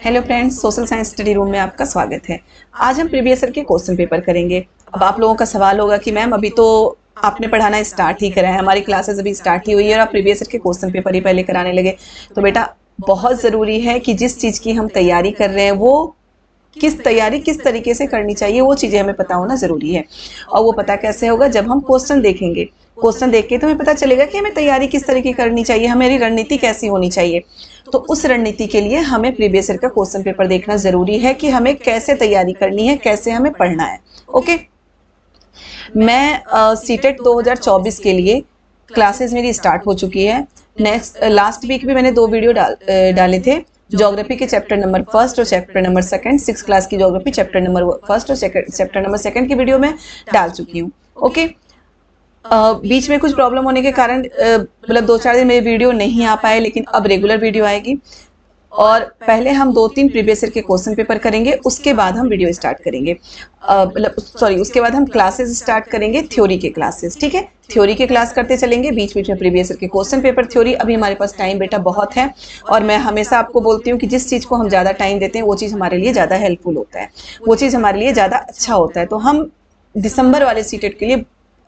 Hello friends, social science study room में आपका स्वागत है। आज हम प्रीवियस ईयर के क्वेश्चन पेपर करेंगे। अब आप लोगों का सवाल होगा कि मैम अभी तो आपने पढ़ाना स्टार्ट ही करा है, हमारी क्लासेस अभी स्टार्ट ही हुई है और आप प्रीवियस ईयर के क्वेश्चन पेपर ही पहले कराने लगे। तो बेटा बहुत ज़रूरी है कि जिस चीज़ की हम तैयारी कर रहे हैं वो किस तरीके से करनी चाहिए, वो चीज़ें हमें पता होना ज़रूरी है। और वो पता कैसे होगा? जब हम क्वेश्चन देखेंगे। क्वेश्चन देख के तो हमें पता चलेगा कि हमें तैयारी किस तरीके करनी चाहिए, हमारी रणनीति कैसी होनी चाहिए। तो उस रणनीति के लिए हमें प्रीवियस ईयर का क्वेश्चन पेपर देखना ज़रूरी है कि हमें कैसे तैयारी करनी है, कैसे हमें पढ़ना है। ओके, मैं सीटेट 2024 के लिए क्लासेस मेरी स्टार्ट हो चुकी है। लास्ट वीक भी मैंने 2 वीडियो डाले थे। ज्योग्राफी के चैप्टर नंबर 1 और चैप्टर नंबर 2, 6 क्लास की ज्योग्राफी चैप्टर नंबर 1 और चैप्टर नंबर 2 की वीडियो में डाल चुकी हूँ। ओके, बीच में कुछ प्रॉब्लम होने के कारण मतलब 2-4 दिन मेरी वीडियो नहीं आ पाए, लेकिन अब रेगुलर वीडियो आएगी। और पहले हम 2-3 प्रीवियस ईयर के क्वेश्चन पेपर करेंगे, उसके बाद हम वीडियो स्टार्ट करेंगे। उसके बाद हम क्लासेस स्टार्ट करेंगे, थ्योरी के क्लासेस। ठीक है, थ्योरी के क्लास करते चलेंगे, बीच बीच में प्रीवियस ईयर के क्वेश्चन पेपर, थ्योरी। अभी हमारे पास टाइम बेटा बहुत है और मैं हमेशा आपको बोलती हूँ कि जिस चीज़ को हम ज़्यादा टाइम देते हैं वो चीज़ हमारे लिए ज़्यादा हेल्पफुल होता है, वो चीज़ हमारे लिए ज़्यादा अच्छा होता है। तो हम दिसंबर वाले सीटेट के लिए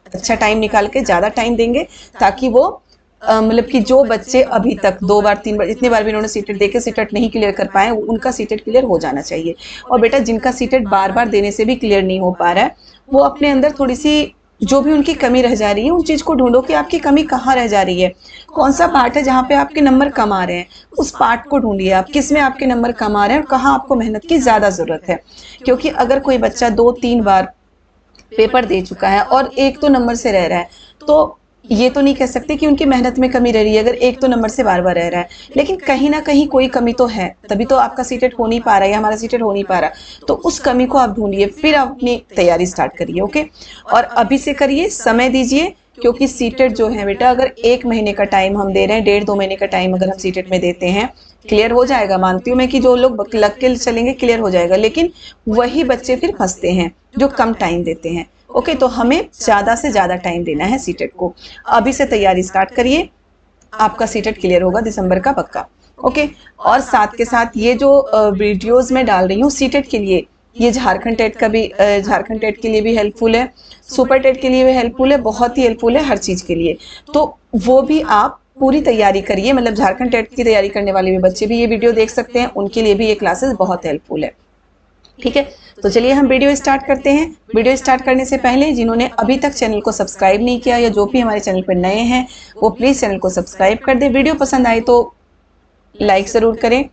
अच्छा टाइम निकाल के ज़्यादा टाइम देंगे, ताकि वो मतलब कि जो बच्चे अभी तक 2 बार 3 बार इतने बार भी उन्होंने सीटेट देके सीटेट नहीं क्लियर कर पाए, उनका सीटेट क्लियर हो जाना चाहिए। और बेटा जिनका सीटेट बार बार देने से भी क्लियर नहीं हो पा रहा है, वो अपने अंदर थोड़ी सी जो भी उनकी कमी रह जा रही है, उन चीज़ को ढूंढो कि आपकी कमी कहाँ रह जा रही है, कौन सा पार्ट है जहाँ पे आपके नंबर कम आ रहे हैं। उस पार्ट को ढूंढिए, आप किस में आपके नंबर कम आ रहे हैं और कहाँ आपको मेहनत की ज़्यादा ज़रूरत है। क्योंकि अगर कोई बच्चा 2-3 बार पेपर दे चुका है और 1 तो नंबर से रह रहा है, तो ये तो नहीं कह सकते कि उनकी मेहनत में कमी रह रही है अगर 1 तो नंबर से बार बार रह रहा है, लेकिन कहीं ना कहीं कोई कमी तो है, तभी तो आपका सीटेट हो नहीं पा रहा है या हमारा सीटेट हो नहीं पा रहा। तो उस कमी को आप ढूंढिए, फिर आप अपनी तैयारी स्टार्ट करिए। ओके, और अभी से करिए, समय दीजिए। क्योंकि सीटेट जो है बेटा, अगर 1 महीने का टाइम हम दे रहे हैं, 1.5-2 महीने का टाइम अगर हम सीटेट में देते हैं, क्लियर हो जाएगा। मानती हूँ मैं कि जो लोग लग के चलेंगे क्लियर हो जाएगा, लेकिन वही बच्चे फिर फंसते हैं जो कम टाइम देते हैं। ओके, तो हमें ज़्यादा से ज़्यादा टाइम देना है सीटेट को। अभी से तैयारी स्टार्ट करिए, आपका सीटेट क्लियर होगा दिसंबर का पक्का। ओके, और साथ के साथ ये जो वीडियोस मैं डाल रही हूँ सीटेट के लिए, ये झारखंड टेट का भी झारखंड टेट के लिए भी हेल्पफुल है, सुपर टेट के लिए भी हेल्पफुल है, बहुत ही हेल्पफुल है हर चीज़ के लिए। तो वो भी आप पूरी तैयारी करिए, मतलब झारखंड टेट की तैयारी करने वाले भी बच्चे भी ये वीडियो देख सकते हैं, उनके लिए भी ये क्लासेस बहुत हेल्पफुल है। ठीक है, तो चलिए हम वीडियो स्टार्ट करते हैं। वीडियो स्टार्ट करने से पहले जिन्होंने अभी तक चैनल को सब्सक्राइब नहीं किया या जो भी हमारे चैनल पर नए हैं, वो प्लीज़ चैनल को सब्सक्राइब कर दें। वीडियो पसंद आए तो लाइक ज़रूर करें,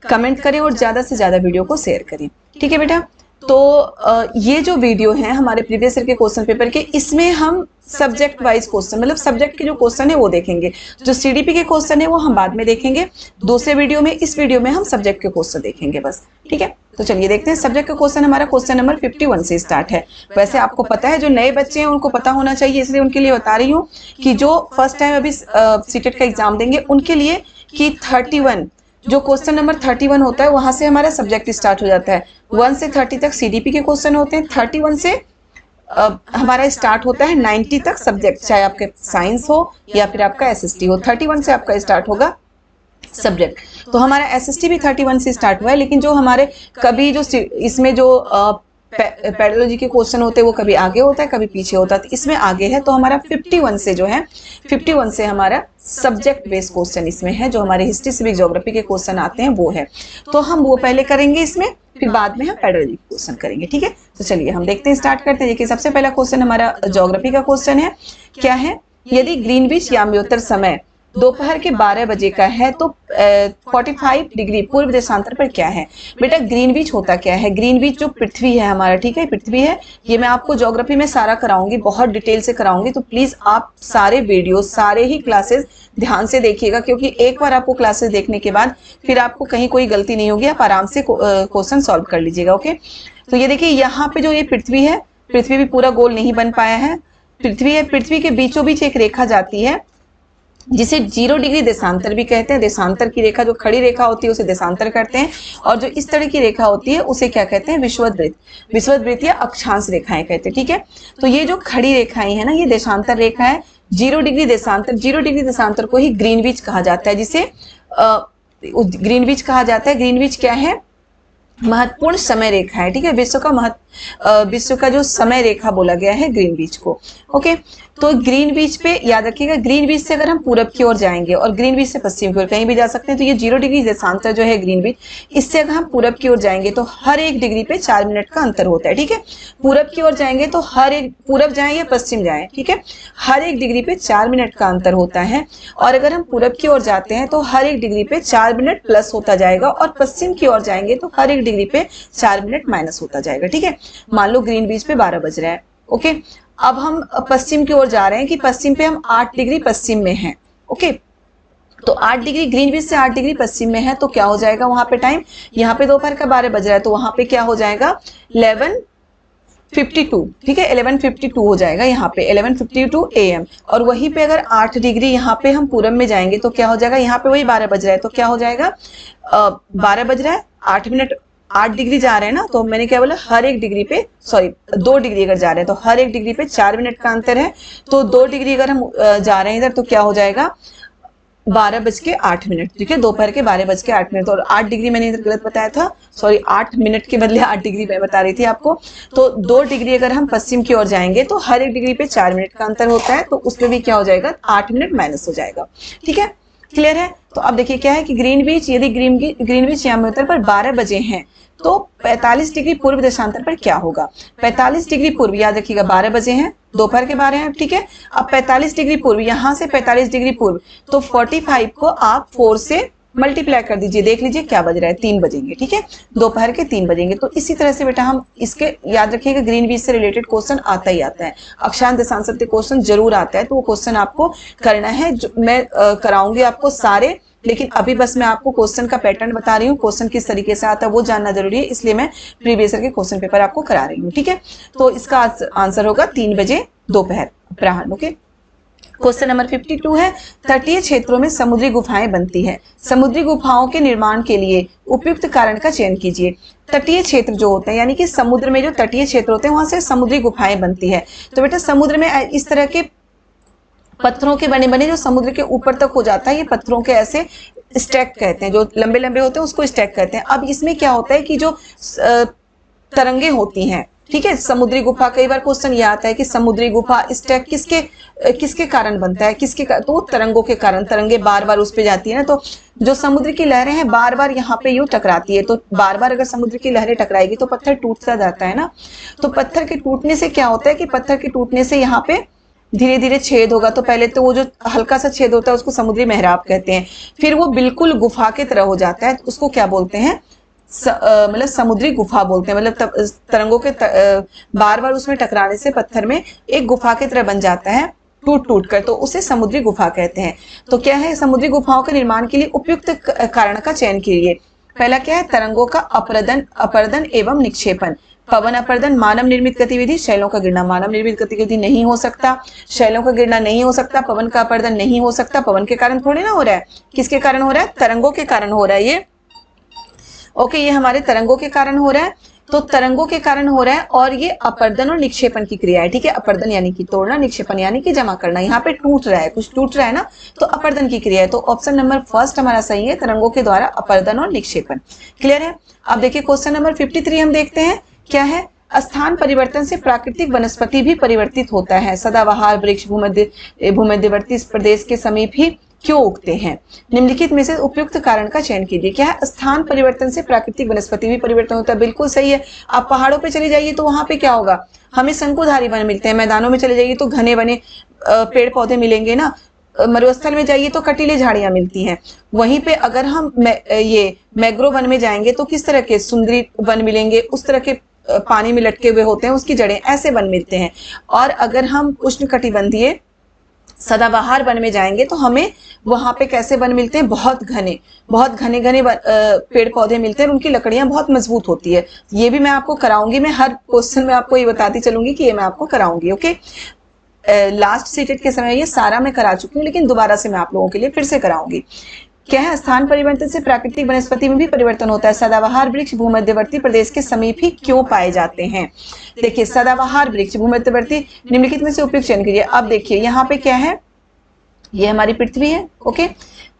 कमेंट करें और ज़्यादा से ज़्यादा वीडियो को शेयर करें। ठीक है बेटा, तो ये जो वीडियो है हमारे प्रीवियस ईयर के क्वेश्चन पेपर के, इसमें हम सब्जेक्ट वाइज क्वेश्चन, मतलब सब्जेक्ट के जो क्वेश्चन है वो देखेंगे। जो सीडीपी के क्वेश्चन है वो हम बाद में देखेंगे दूसरे वीडियो में। इस वीडियो में हम सब्जेक्ट के क्वेश्चन देखेंगे बस। ठीक है, तो चलिए देखते हैं। सब्जेक्ट का क्वेश्चन हमारा क्वेश्चन नंबर 51 से स्टार्ट है। वैसे आपको पता है, जो नए बच्चे हैं उनको पता होना चाहिए, इसलिए उनके लिए बता रही हूँ कि जो फर्स्ट टाइम अभी सीटेट का एग्जाम देंगे उनके लिए कि 31 जो क्वेश्चन नंबर 31 होता है वहां से हमारा सब्जेक्ट स्टार्ट हो जाता है। 1 से 30 तक सीडीपी के क्वेश्चन होते हैं, 31 से हमारा स्टार्ट होता है 90 तक सब्जेक्ट, चाहे आपके साइंस हो या फिर आपका एसएसटी हो। 31 से आपका स्टार्ट होगा सब्जेक्ट। तो हमारा एसएसटी भी 31 से स्टार्ट हुआ है, लेकिन जो हमारे कभी जो इसमें जो पेडोलॉजी के क्वेश्चन होते हैं वो कभी आगे होता है कभी पीछे होता है, तो इसमें आगे है। तो हमारा 51 से जो है 51 से हमारा सब्जेक्ट बेस्ड क्वेश्चन इसमें है, जो हमारे हिस्ट्री सिविक ज्योग्राफी के क्वेश्चन आते हैं वो है। तो हम वो पहले करेंगे इसमें, फिर बाद में हम पेडोलॉजी के क्वेश्चन करेंगे। ठीक है, तो चलिए हम देखते हैं, स्टार्ट करते हैं। देखिए सबसे पहला क्वेश्चन हमारा ज्योग्राफी का क्वेश्चन है। क्या है? यदि ग्रीनविच याम्योत्तर समय दोपहर के 12 बजे का है तो 45 डिग्री पूर्व देशांतर पर क्या है? बेटा ग्रीनविच होता क्या है? ग्रीनविच जो पृथ्वी है हमारा, ठीक है, पृथ्वी है। ये मैं आपको ज्योग्राफी में सारा कराऊंगी, बहुत डिटेल से कराऊंगी, तो प्लीज आप सारे वीडियो सारे ही क्लासेस ध्यान से देखिएगा, क्योंकि एक बार आपको क्लासेस देखने के बाद फिर आपको कहीं कोई गलती नहीं होगी, आप आराम से क्वेश्चन सॉल्व कर लीजिएगा। ओके, तो ये देखिए यहाँ पे जो ये पृथ्वी है, पृथ्वी भी पूरा गोल नहीं बन पाया है। पृथ्वी है, पृथ्वी के बीचों बीच एक रेखा जाती है जिसे 0 डिग्री देशांतर भी कहते हैं। देशांतर की रेखा, जो खड़ी रेखा होती है उसे देशांतर करते हैं, और जो इस तरह की रेखा होती है उसे क्या कहते हैं? विषुवत वृत्त। विषुवत वृत्त या अक्षांश रेखाएं कहते हैं। ठीक है, तो ये जो खड़ी रेखाएं है ना, ये देशांतर रेखा है। 0 डिग्री देशांतर, 0 डिग्री देशांतर को ही ग्रीनविच कहा जाता है, जिसे ग्रीनविच कहा जाता है। ग्रीनविच क्या है? महत्वपूर्ण समय रेखा है, ठीक है, विश्व का जो समय रेखा बोला गया है ग्रीनविच को। ओके, तो ग्रीनविच पे याद रखिएगा, ग्रीनविच से अगर हम पूरब की ओर जाएंगे और ग्रीनविच से पश्चिम की ओर कहीं भी जा सकते हैं, तो ये 0 डिग्री देशांतर जो है ग्रीनविच, इससे अगर हम पूरब की ओर जाएंगे तो हर एक डिग्री पे 4 मिनट का अंतर होता है, ठीक है। पूरब की ओर जाएंगे तो हर एक, पूरब जाए या पश्चिम जाए, ठीक है, हर एक डिग्री पे 4 मिनट का अंतर होता है। और अगर हम पूरब की ओर जाते हैं तो हर एक डिग्री पे 4 मिनट प्लस होता जाएगा, और पश्चिम की ओर जाएंगे तो हर एक डिग्री पे 4 मिनट माइनस होता जाएगा, ठीक है। मान लो ग्रीनविच पे 12 बज रहा है, ओके, अब हम पश्चिम की ओर जा रहे हैं कि पश्चिम पे हम 8 डिग्री पश्चिम में हैं, ओके, तो 8 डिग्री ग्रीनविच से 8 डिग्री पश्चिम में है, तो क्या हो जाएगा वहां पे टाइम, यहाँ पे दोपहर का 12 बज रहा है तो वहां पे क्या हो जाएगा 11:52, ठीक है, 11:52 हो जाएगा यहाँ पे 11:52 AM। और वहीं पे अगर 8 डिग्री यहाँ पे हम पूरब में जाएंगे तो क्या हो जाएगा, यहाँ पे वही 12 बज रहा है तो क्या हो जाएगा, 12 बज रहा है, 8 मिनट, 8 डिग्री जा रहे हैं ना, तो मैंने क्या बोला, हर एक डिग्री पे, सॉरी 2 डिग्री अगर जा रहे हैं तो हर एक डिग्री पे 4 मिनट का अंतर है, तो 2 डिग्री अगर हम जा रहे हैं इधर तो क्या हो जाएगा 12:08, ठीक है, दोपहर के 12:08। और 8 डिग्री मैंने इधर गलत बताया था, सॉरी 8 मिनट के बदले 8 डिग्री मैं बता रही थी आपको। तो 2 डिग्री अगर हम पश्चिम की ओर जाएंगे तो हर एक डिग्री पे 4 मिनट का अंतर होता है, तो उसमें भी क्या हो जाएगा 8 मिनट माइनस हो जाएगा, ठीक है, क्लियर है। तो अब देखिए क्या है कि ग्रीनविच, यदि ग्रीनविच यामी उत्तर पर 12 बजे हैं तो 45 डिग्री पूर्व देशांतर पर क्या होगा, 45 डिग्री पूर्व, याद रखिएगा 12 बजे हैं, दोपहर के 12 हैं, ठीक है। अब 45 डिग्री पूर्व, यहां से 45 डिग्री पूर्व, तो 45 को आप 4 से मल्टीप्लाई कर दीजिए, देख लीजिए क्या बज रहा है, 3 बजेंगे, ठीक है, दोपहर के 3 बजेंगे। तो इसी तरह से बेटा हम इसके, याद रखिएगा ग्रीनविच से रिलेटेड क्वेश्चन आता ही आता है, अक्षांश देशांतर के क्वेश्चन जरूर आता है, तो वो क्वेश्चन आपको करना है, जो मैं कराऊंगी आपको सारे, लेकिन अभी बस मैं आपको क्वेश्चन का पैटर्न बता रही हूँ, क्वेश्चन किस तरीके से आता है वो जानना जरूरी है, इसलिए मैं प्रीवियस ईयर के क्वेश्चन पेपर आपको करा रही हूँ, ठीक है। तो इसका आंसर होगा 3 बजे दोपहर अपराह्न, ओके। क्वेश्चन नंबर 52 है, तटीय क्षेत्रों में समुद्री गुफाएं बनती है, समुद्री गुफाओं के निर्माण के लिए उपयुक्त कारण का चयन कीजिए। तटीय क्षेत्र जो होते हैं, यानी कि समुद्र में जो तटीय क्षेत्र होते हैं वहां से समुद्री गुफाएं बनती है। तो बेटा समुद्र में इस तरह के पत्थरों के बने बने जो समुद्र के ऊपर तक हो जाता है, ये पत्थरों के ऐसे स्टैक कहते हैं, जो लंबे लंबे होते हैं उसको स्टैक कहते हैं। अब इसमें क्या होता है कि जो तरंगे होती हैं, ठीक है, समुद्री गुफा, कई बार क्वेश्चन ये आता है कि समुद्री गुफा स्टैक किसके कारण बनता है, तो तरंगों के कारण, तरंगे बार बार उस पे जाती है ना, तो जो समुद्र की लहरें हैं बार बार यहाँ पे यूं टकराती है, तो बार बार अगर समुद्र की लहरें टकराएगी तो पत्थर टूटता जाता है ना, तो पत्थर के टूटने से क्या होता है कि पत्थर के टूटने से यहाँ पे धीरे धीरे छेद होगा, तो पहले तो वो जो हल्का सा छेद होता है उसको समुद्री मेहराब कहते हैं, फिर वो बिल्कुल गुफा के तरह हो जाता है, उसको क्या बोलते हैं, मतलब समुद्री गुफा बोलते हैं, मतलब तरंगों के बार बार उसमें टकराने से पत्थर में एक गुफा की तरह बन जाता है टूट टूट कर, तो उसे समुद्री गुफा कहते हैं। तो क्या है, समुद्री गुफाओं के निर्माण के लिए उपयुक्त कारण का चयन कीजिए। पहला क्या है, तरंगों का अपरदन एवं निक्षेपण। पवन अपरदन मानव निर्मित गतिविधि, शैलों का गिरना मानव निर्मित गतिविधि नहीं हो सकता, शैलों का गिरना नहीं हो सकता, पवन का अपरदन नहीं हो सकता, पवन के कारण थोड़ी ना हो रहा है, किसके कारण हो रहा है, तरंगों के कारण हो रहा है ये, ओके, ये हमारे तरंगों के कारण हो रहा है, तो तरंगों के कारण हो रहा है, और ये अपरदन और निक्षेपण की क्रिया है, ठीक है, अपरदन यानी कि तोड़ना, निक्षेपण यानी कि जमा करना, यहाँ पे टूट रहा है, कुछ टूट रहा है ना, तो अपरदन की क्रिया है, तो ऑप्शन नंबर फर्स्ट हमारा सही है, तरंगों के द्वारा अपरदन और निक्षेपण, क्लियर है। अब देखिए क्वेश्चन नंबर 53 हम देखते हैं, क्या है, स्थान परिवर्तन से प्राकृतिक वनस्पति भी परिवर्तित होता है, सदाबहार वृक्ष भूमध्यवर्ती प्रदेश के समीप ही क्यों उगते हैं, निम्नलिखित में से उपयुक्त कारण का चयन कीजिए। क्या है, स्थान परिवर्तन से प्राकृतिक वनस्पति भी परिवर्तन होता है, बिल्कुल सही है। आप पहाड़ों पे चले जाइए तो वहां पे क्या होगा, हमें शंकुधारी वन मिलते हैं, मैदानों में चले जाइए तो घने बने पेड़ पौधे मिलेंगे ना, मरुस्थल में जाइए तो कटीली झाड़ियां मिलती हैं, वहीं पे अगर हम ये मैग्रो वन में जाएंगे तो किस तरह के सुंदरी वन मिलेंगे, उस तरह के पानी में लटके हुए होते हैं, उसकी जड़ें, ऐसे वन मिलते हैं। और अगर हम उष्णकटिबंधीय सदाबहार वन में जाएंगे तो हमें वहां पे कैसे वन मिलते हैं, बहुत घने पेड़ पौधे मिलते हैं, उनकी लकड़ियां बहुत मजबूत होती है, ये भी मैं आपको कराऊंगी, मैं हर क्वेश्चन में आपको ये बताती चलूंगी कि ये मैं आपको कराऊंगी, ओके। लास्ट सीटेड के समय ये सारा मैं करा चुकी हूँ, लेकिन दोबारा से मैं आप लोगों के लिए फिर से कराऊंगी। क्या है, स्थान परिवर्तन से प्राकृतिक वनस्पति में भी परिवर्तन होता है, सदाबहार वृक्ष भूमध्यवर्ती प्रदेश के समीप ही क्यों पाए जाते हैं। देखिए सदाबहार वृक्ष भूमध्यवर्ती, निम्नलिखित में से उपयुक्त चयन कीजिए। अब देखिए यहाँ पे क्या है, ये हमारी पृथ्वी है, ओके,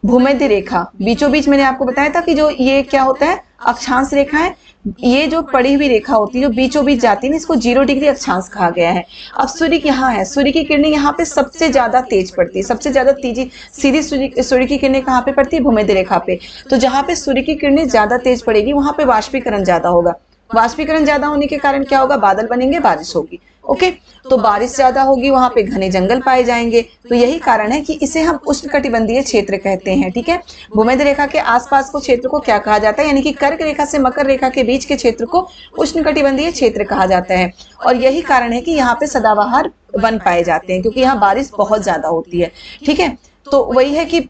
भूमध्य रेखा, बीचों बीच मैंने आपको बताया था कि जो ये क्या होता है, अक्षांश रेखा है। ये जो पड़ी हुई रेखा होती है जो बीचों बीच जाती है ना, इसको 0 डिग्री अक्षांश कहा गया है। अब सूर्य यहाँ है, सूर्य की किरणें यहाँ पे सबसे ज्यादा तेज पड़ती है, सबसे ज्यादा तेजी सीधी सूर्य की किरणें कहाँ पे पड़ती है, भूमध्य रेखा पे। तो जहाँ पे सूर्य की किरणें ज्यादा तेज पड़ेगी वहां पे वाष्पीकरण ज्यादा होगा, वाष्पीकरण ज्यादा होने के कारण क्या होगा, बादल बनेंगे, बारिश होगी। ओके, तो बारिश ज्यादा होगी, वहां पे घने जंगल पाए जाएंगे। तो यही कारण है कि इसे हम उष्णकटिबंधीय क्षेत्र कहते हैं। ठीक है, भूमध्य रेखा के आसपास को क्षेत्र को क्या कहा जाता है, यानी कि कर्क रेखा से मकर रेखा के बीच के क्षेत्र को उष्णकटिबंधीय क्षेत्र कहा जाता है। और यही कारण है कि यहाँ पे सदाबहार वन पाए जाते हैं, क्योंकि यहाँ बारिश बहुत ज्यादा होती है। ठीक है, तो वही है कि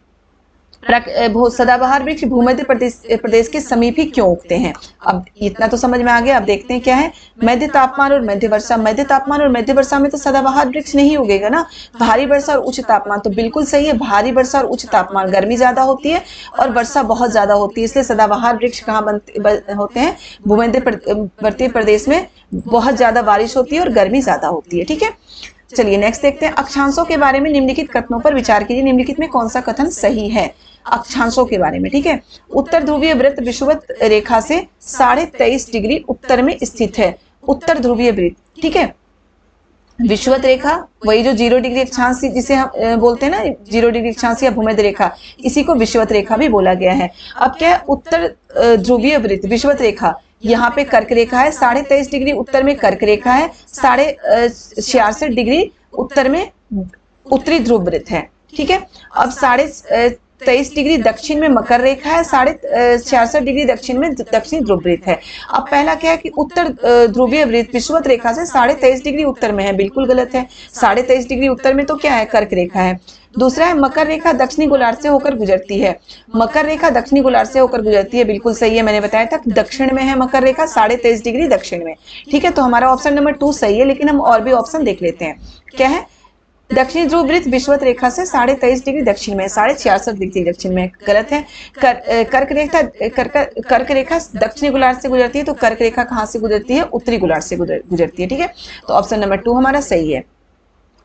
सदाबहार वृक्ष भूमध्य प्रदेश के समीप ही क्यों उगते हैं। अब इतना तो समझ में आ गया। अब देखते हैं क्या है, मध्य तापमान और मध्य वर्षा। मध्य तापमान और मध्य वर्षा में तो सदाबहार वृक्ष नहीं उगेगा ना। भारी वर्षा और उच्च तापमान, तो बिल्कुल सही है, भारी वर्षा और उच्च तापमान, गर्मी ज्यादा होती है और वर्षा बहुत ज्यादा होती है, इसलिए सदाबहार वृक्ष कहाँ होते हैं, भूमध्य प्रदेश में बहुत ज्यादा बारिश होती है और गर्मी ज्यादा होती है। ठीक है, चलिए नेक्स्ट देखते हैं। अक्षांशों के बारे में निम्नलिखित कथनों पर विचार कीजिए, निम्नलिखित में कौन सा कथन सही है अक्षांशों के बारे में। ठीक है, उत्तर ध्रुवीय वृत्त विषुवत रेखा से 23.5 डिग्री उत्तर में स्थित है। उत्तर ध्रुवीय वृत्त, ठीक है, विषुवत रेखा वही जो 0 डिग्री अक्षांश जिसे हम बोलते हैं ना, 0 डिग्री अक्षांश या भूमध्य रेखा, इसी को विषुवत रेखा भी बोला गया है। अब क्या है, उत्तर ध्रुवीय वृत्त विषुवत रेखा, यहाँ पे कर्क रेखा है, 23.5 डिग्री उत्तर में कर्क रेखा है, 66.5 डिग्री उत्तर में उत्तरी ध्रुव वृत्त है। ठीक है, अब 23.5 डिग्री दक्षिण में मकर रेखा है, 66.5 डिग्री दक्षिण में दक्षिणी ध्रुव वृत्त है। अब पहला क्या है कि उत्तर ध्रुवीय वृत्त विषुवत रेखा से 23.5 डिग्री उत्तर में है, बिल्कुल गलत है। 23.5 डिग्री उत्तर में तो क्या है, कर्क रेखा है। दूसरा है मकर रेखा दक्षिणी गोलार्ध से होकर गुजरती है। मकर रेखा दक्षिणी गोलार्ध से होकर गुजरती है, बिल्कुल सही है, मैंने बताया था दक्षिण में है मकर रेखा, 23.5 डिग्री दक्षिण में। ठीक है, तो हमारा ऑप्शन नंबर 2 सही है, लेकिन हम और भी ऑप्शन देख लेते हैं। क्या है, दक्षिणी ध्रुव वृत्त विषुवत रेखा से 23.5 डिग्री दक्षिण में, 66.5 डिग्री दक्षिण में, गलत है। कर्क रेखा दक्षिणी गोलार्ध से गुजरती है, तो कर्क रेखा कहाँ से गुजरती है, उत्तरी गोलार्ध से गुजरती है। ठीक है, तो ऑप्शन नंबर 2 हमारा सही है।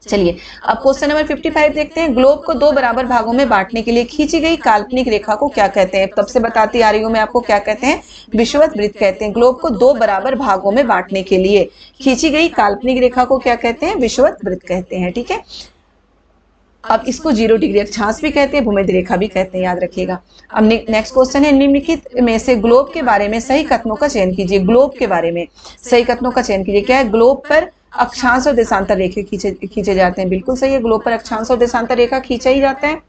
चलिए अब क्वेश्चन नंबर 55 देखते हैं। ग्लोब को 2 बराबर भागों में बांटने के लिए खींची गई काल्पनिक रेखा को क्या कहते हैं। तब से बताती आ रही हूं मैं आपको, क्या कहते हैं, विषुवत वृत्त कहते हैं। ग्लोब को 2 बराबर भागों में बांटने के लिए खींची गई काल्पनिक रेखा को क्या कहते हैं, विषुवत वृत्त कहते हैं। ठीक है, अब इसको 0 डिग्री अक्षांश भी कहते हैं, भूमध्य रेखा भी कहते हैं, याद रखिएगा। अब नेक्स्ट क्वेश्चन है, निम्नलिखित में से ग्लोब के बारे में सही कथनों का चयन कीजिए। ग्लोब के बारे में सही कथनों का चयन कीजिए। क्या है, ग्लोब पर अक्षांश और देशांतर रेखे खींचे जाते हैं, बिल्कुल सही है, ग्लोब पर अक्षांश और देशांतर रेखा खींचा ही जाता है,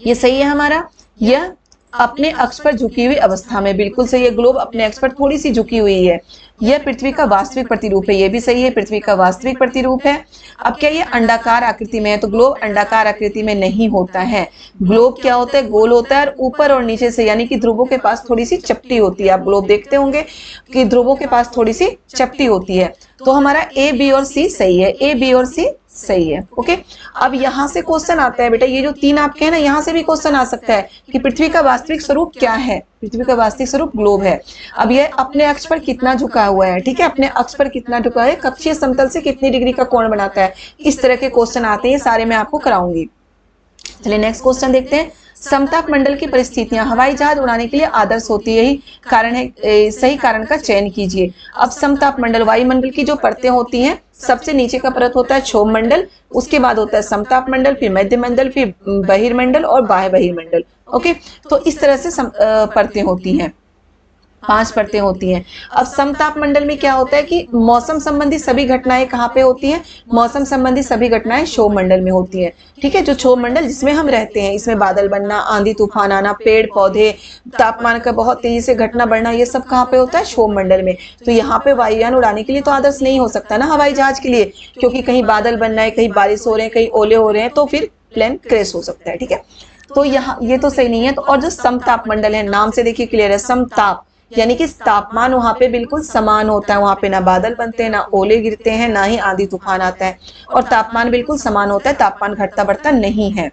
ये सही है हमारा। यह अपने अक्ष पर झुकी हुई अवस्था में, बिल्कुल सही है, ग्लोब अपने अक्ष पर थोड़ी सी झुकी हुई है। यह पृथ्वी का वास्तविक प्रतिरूप है, यह भी सही है, पृथ्वी का वास्तविक प्रतिरूप है। अब क्या ये अंडाकार आकृति में है, तो ग्लोब अंडाकार आकृति में नहीं होता है। ग्लोब क्या होता है, गोल होता है, और ऊपर और नीचे से यानी कि ध्रुवों के पास थोड़ी सी चपटी होती है। आप ग्लोब देखते होंगे कि ध्रुवों के पास थोड़ी सी चपटी होती है। तो हमारा ए, बी और सी सही है, ए, बी और सी सही है। ओके, अब यहां से क्वेश्चन आता है बेटा, ये जो 3 आपके हैं ना, यहां से भी क्वेश्चन आ सकता है कि पृथ्वी का वास्तविक स्वरूप क्या है। पृथ्वी का वास्तविक स्वरूप ग्लोब है। अब ये अपने अक्ष पर कितना झुका हुआ है, ठीक है, अपने अक्ष पर कितना झुका है, कक्षीय समतल से कितनी डिग्री का कोण बनाता है, इस तरह के क्वेश्चन आते हैं, सारे मैं आपको कराऊंगी। चलिए नेक्स्ट क्वेश्चन देखते हैं। समताप मंडल की परिस्थितियां हवाई जहाज उड़ाने के लिए आदर्श होती है, यही कारण है, सही कारण का चयन कीजिए। अब समताप मंडल, वायुमंडल की जो परतें होती हैं, सबसे नीचे का परत होता है क्षोभ मंडल, उसके बाद होता है समताप मंडल, फिर मध्य मंडल, फिर बहिर्मंडल और बाह्य बहिर्मंडल। ओके, तो इस तरह से परतें होती हैं, 5 परतें होती हैं। अब समताप मंडल में क्या होता है कि मौसम संबंधी सभी घटनाएं कहाँ पे होती हैं, मौसम संबंधी सभी घटनाएं क्षोभ मंडल में होती हैं। ठीक है, जो क्षोभ मंडल जिसमें हम रहते हैं, इसमें बादल बनना, आंधी तूफान आना, पेड़ पौधे, तापमान का बहुत तेजी से घटना बढ़ना, ये सब कहाँ पे होता है, क्षोभ मंडल में। तो यहाँ पे वायुयान उड़ाने के लिए तो आदर्श नहीं हो सकता ना हवाई जहाज के लिए, क्योंकि कहीं बादल बनना है, कहीं बारिश हो रहे हैं, कहीं ओले हो रहे हैं, तो फिर प्लेन क्रैश हो सकता है। ठीक है, तो यहाँ ये तो सही नहीं है। तो और जो समताप मंडल है, नाम से देखिए क्लियर है, समताप यानी कि तापमान वहां पे बिल्कुल समान होता है, वहां पे ना बादल बनते हैं, ना ओले गिरते हैं, ना ही आंधी तूफान आता है, और तापमान बिल्कुल समान होता है, तापमान घटता बढ़ता नहीं है।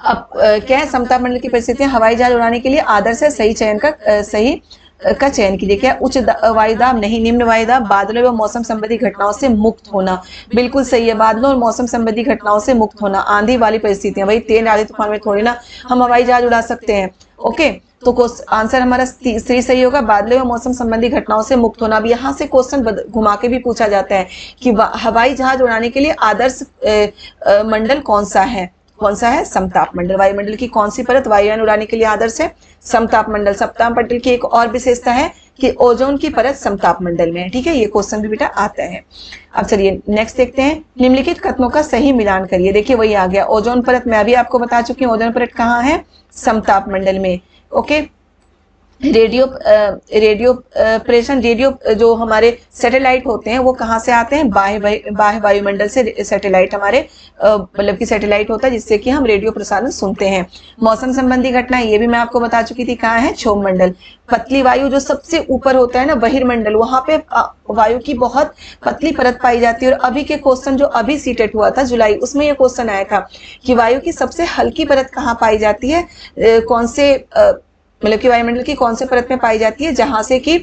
अब क्या है, समताप मंडल की परिस्थितियां हवाई जहाज उड़ाने के लिए आदर्श है, सही चयन का सही का चयन कीजिए। क्या उच्च वायुदाब नहीं, निम्न वायुदाब, बादलों एवं मौसम संबंधी घटनाओं से मुक्त होना, बिल्कुल सही है, बादलों और मौसम संबंधी घटनाओं से मुक्त होना। आंधी वाली परिस्थितियां, भाई तेज आंधी तूफान में थोड़ी ना हम हवाई जहाज उड़ा सकते हैं। ओके, तो आंसर हमारा सी सही होगा, बादलों और मौसम संबंधी घटनाओं से मुक्त होना। अब यहाँ से क्वेश्चन घुमा के भी पूछा जाता है कि हवाई जहाज उड़ाने के लिए आदर्श मंडल कौन सा है? कौन सा है? समताप मंडल। वायुमंडल की कौन सी परत वायुयान उड़ाने के लिए आदर्श है? समताप मंडल। समताप मंडल की एक और विशेषता है कि ओजोन की परत समताप मंडल में है। ठीक है, ये क्वेश्चन भी बेटा आता है। अब चलिए नेक्स्ट देखते हैं, निम्नलिखित कथनों का सही मिलान करिए। देखिए वही आ गया, ओजोन परत मैं अभी आपको बता चुकी हूँ, ओजोन परत कहाँ है? समताप मंडल में। ओके, रेडियो प्रेषण, रेडियो जो हमारे सैटेलाइट होते हैं वो कहाँ से आते हैं? बाह्य वायुमंडल से सैटेलाइट हमारे मतलब कि सैटेलाइट होता है जिससे कि हम रेडियो प्रसारण सुनते हैं। मौसम संबंधी घटना ये भी मैं आपको बता चुकी थी, कहाँ है? क्षोभ मंडल। पतली वायु जो सबसे ऊपर होता है ना, बहिर्मंडल, वहां पे वायु की बहुत पतली परत पाई जाती है। और अभी के क्वेश्चन जो अभी सीटेट हुआ था जुलाई, उसमें ये क्वेश्चन आया था कि वायु की सबसे हल्की परत कहाँ पाई जाती है, कौन से मतलब कि वायुमंडल की कौन से परत में पाई जाती है जहां से कि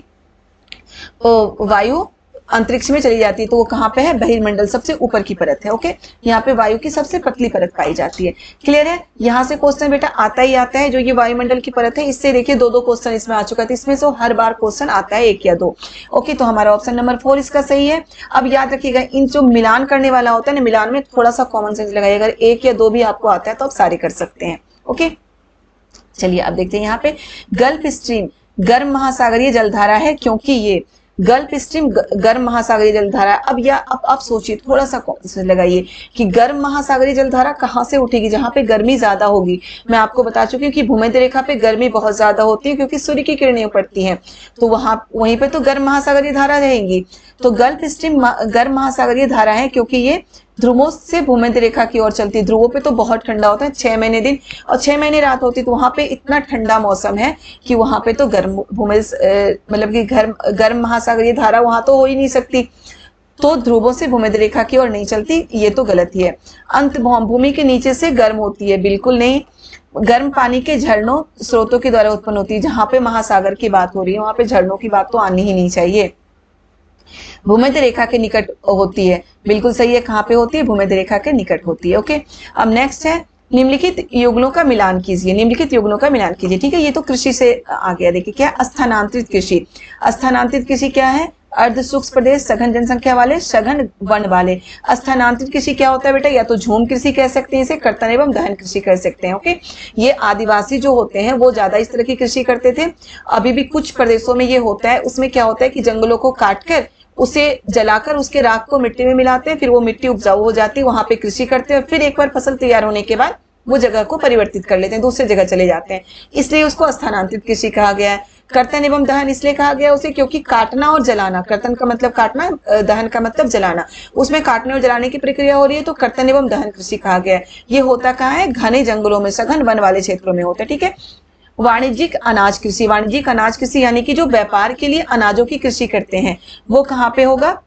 वायु अंतरिक्ष में चली जाती है, तो वो कहाँ पे है? बहिर्मंडल, सबसे ऊपर की परत है। ओके, यहाँ पे वायु की सबसे पतली परत पाई जाती है। क्लियर है? यहाँ से क्वेश्चन बेटा आता ही आता है, जो ये वायुमंडल की परत है इससे देखिए दो क्वेश्चन इसमें आ चुका था, इसमें से हर बार क्वेश्चन आता है 1 या 2। ओके, तो हमारा ऑप्शन नंबर 4 इसका सही है। अब याद रखिएगा, इन जो मिलान करने वाला होता है ना, मिलान में थोड़ा सा कॉमन सेंस लगाइए, अगर 1 या 2 भी आपको आता है तो आप सारे कर सकते हैं। ओके, चलिए अब देखते हैं यहाँ पे, गल्फ स्ट्रीम गर्म महासागरीय जलधारा है, क्योंकि ये गल्फ स्ट्रीम गर्म महासागरीय जलधारा। अब आप सोचिए, थोड़ा सा कॉन्सेप्ट लगाइए कि गर्म महासागरीय जलधारा कहाँ से उठेगी? जहां पे गर्मी ज्यादा होगी। मैं आपको बता चुकी हूँ कि भूमध्य रेखा पे गर्मी बहुत ज्यादा होती है क्योंकि सूर्य की किरणें पड़ती हैं, तो वहीं पे तो गर्म महासागरीय धारा रहेगी। तो गल्फ स्ट्रीम गर्म महासागरीय धारा है क्योंकि ये ध्रुवों से भूमध्य रेखा की ओर चलती है। ध्रुवों पे तो बहुत ठंडा होता है, 6 महीने दिन और 6 महीने रात होती है, तो वहां पे इतना ठंडा मौसम है कि वहां पे तो गर्म मतलब कि गर्म महासागरीय धारा वहां तो हो ही नहीं सकती, तो ध्रुवों से भूमध्य रेखा की ओर नहीं चलती, ये तो गलत ही है। अंत भूमि के नीचे से गर्म होती है, बिल्कुल नहीं। गर्म पानी के झरनों स्रोतों के द्वारा उत्पन्न होती है। जहां पे महासागर की बात हो रही है वहां पे झरनों की बात तो आनी ही नहीं चाहिए। भूमध्य रेखा के निकट होती है, बिल्कुल सही है। कहाँ पे होती है? भूमध्य रेखा के निकट होती है। ओके, अब नेक्स्ट है, निम्नलिखित युगलों का मिलान कीजिए। निम्नलिखित युगलों का मिलान कीजिए। ठीक है, ये तो कृषि से आ गया। देखिए क्या, स्थानांतरित कृषि। स्थानांतरित कृषि क्या है? अर्ध शुष्क प्रदेश, सघन जनसंख्या वाले, सघन वन वाले। स्थानांतरित कृषि क्या होता है बेटा? या तो झूम कृषि कह सकते हैं इसे, कर्तन एवं दहन कृषि कह सकते हैं। ओके, ये आदिवासी जो होते हैं वो ज्यादा इस तरह की कृषि करते थे। अभी भी कुछ प्रदेशों में ये होता है। उसमें क्या होता है कि जंगलों को काटकर उसे जलाकर उसके राख को मिट्टी में मिलाते हैं, फिर वो मिट्टी उपजाऊ हो जाती है, वहां पे कृषि करते हैं, फिर एक बार फसल तैयार होने के बाद वो जगह को परिवर्तित कर लेते हैं, दूसरी जगह चले जाते हैं, इसलिए उसको स्थानांतरित कृषि कहा गया है। कर्तन एवं दहन इसलिए कहा गया उसे क्योंकि काटना और जलाना, कर्तन का मतलब काटना, दहन का मतलब जलाना, उसमें काटने और जलाने की प्रक्रिया हो रही है, तो कर्तन एवं दहन कृषि कहा गया है। ये होता कहाँ है? घने जंगलों में, सघन वन वाले क्षेत्रों में होता है। ठीक है, वाणिज्यिक अनाज कृषि। वाणिज्यिक अनाज कृषि यानी कि जो व्यापार के लिए अनाजों की कृषि करते हैं, वो कहाँ पे होगा?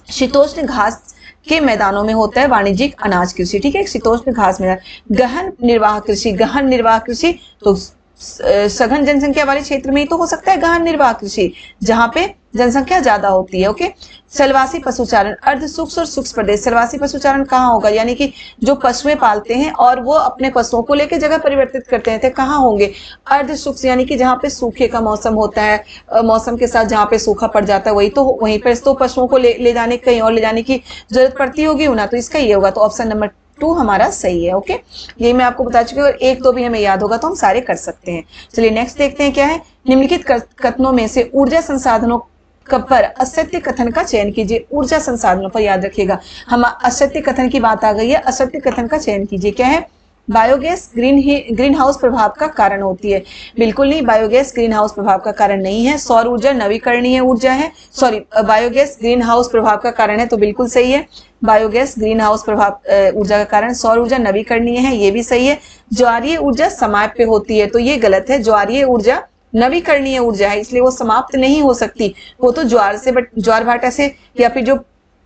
शीतोष्ण घास के मैदानों में होता है वाणिज्यिक अनाज कृषि। ठीक है, शीतोष्ण घास मैदान। गहन निर्वाह कृषि। गहन निर्वाह कृषि तो सघन जनसंख्या वाले क्षेत्र में ही तो हो सकता है गहन निर्वाह कृषि, जहां पे जनसंख्या ज्यादा होती है। ओके, सलवासी पशुचारण। अर्ध शुष्क और शुष्क प्रदेश। सलवासी पशुचारण कहाँ होगा? यानी कि जो पशुएं पालते हैं और वो अपने पशुओं को लेकर जगह परिवर्तित करते हैं, तो कहाँ होंगे? अर्ध शुष्क यानी कि जहाँ पे सूखे का मौसम होता है, मौसम के साथ जहाँ पे सूखा पड़ जाता है, वहीं पर तो पशुओं को ले जाने, कहीं और ले जाने की जरूरत पड़ती होगी ना, तो इसका ये होगा। तो ऑप्शन नंबर 2 हमारा सही है। ओके, यही मैं आपको बता चुकी हूँ, और 1 2 भी हमें याद होगा तो हम सारे कर सकते हैं। चलिए नेक्स्ट देखते हैं क्या है। निम्नलिखित कथनों में से ऊर्जा संसाधनों पर असत्य कथन का चयन कीजिए। ऊर्जा संसाधनों पर याद रखिएगा, हम असत्य कथन की बात आ गई है, असत्य कथन का चयन कीजिए। क्या है? बायोगैस ग्रीन हाउस प्रभाव का कारण होती है। बिल्कुल नहीं, बायोगैस ग्रीन हाउस प्रभाव का कारण नहीं है। सौर ऊर्जा नवीकरणीय ऊर्जा है, सॉरी, बायोगैस ग्रीन हाउस प्रभाव का कारण है, तो बिल्कुल सही है। बायोगैस ग्रीन हाउस प्रभाव ऊर्जा का कारण। सौर ऊर्जा नवीकरणीय है, ये भी सही है। ज्वारीय ऊर्जा समाप्य होती है, तो ये गलत है। ज्वारीय ऊर्जा नवीकरणीय ऊर्जा है, इसलिए वो समाप्त नहीं हो सकती। वो तो ज्वार भाटा से या फिर जो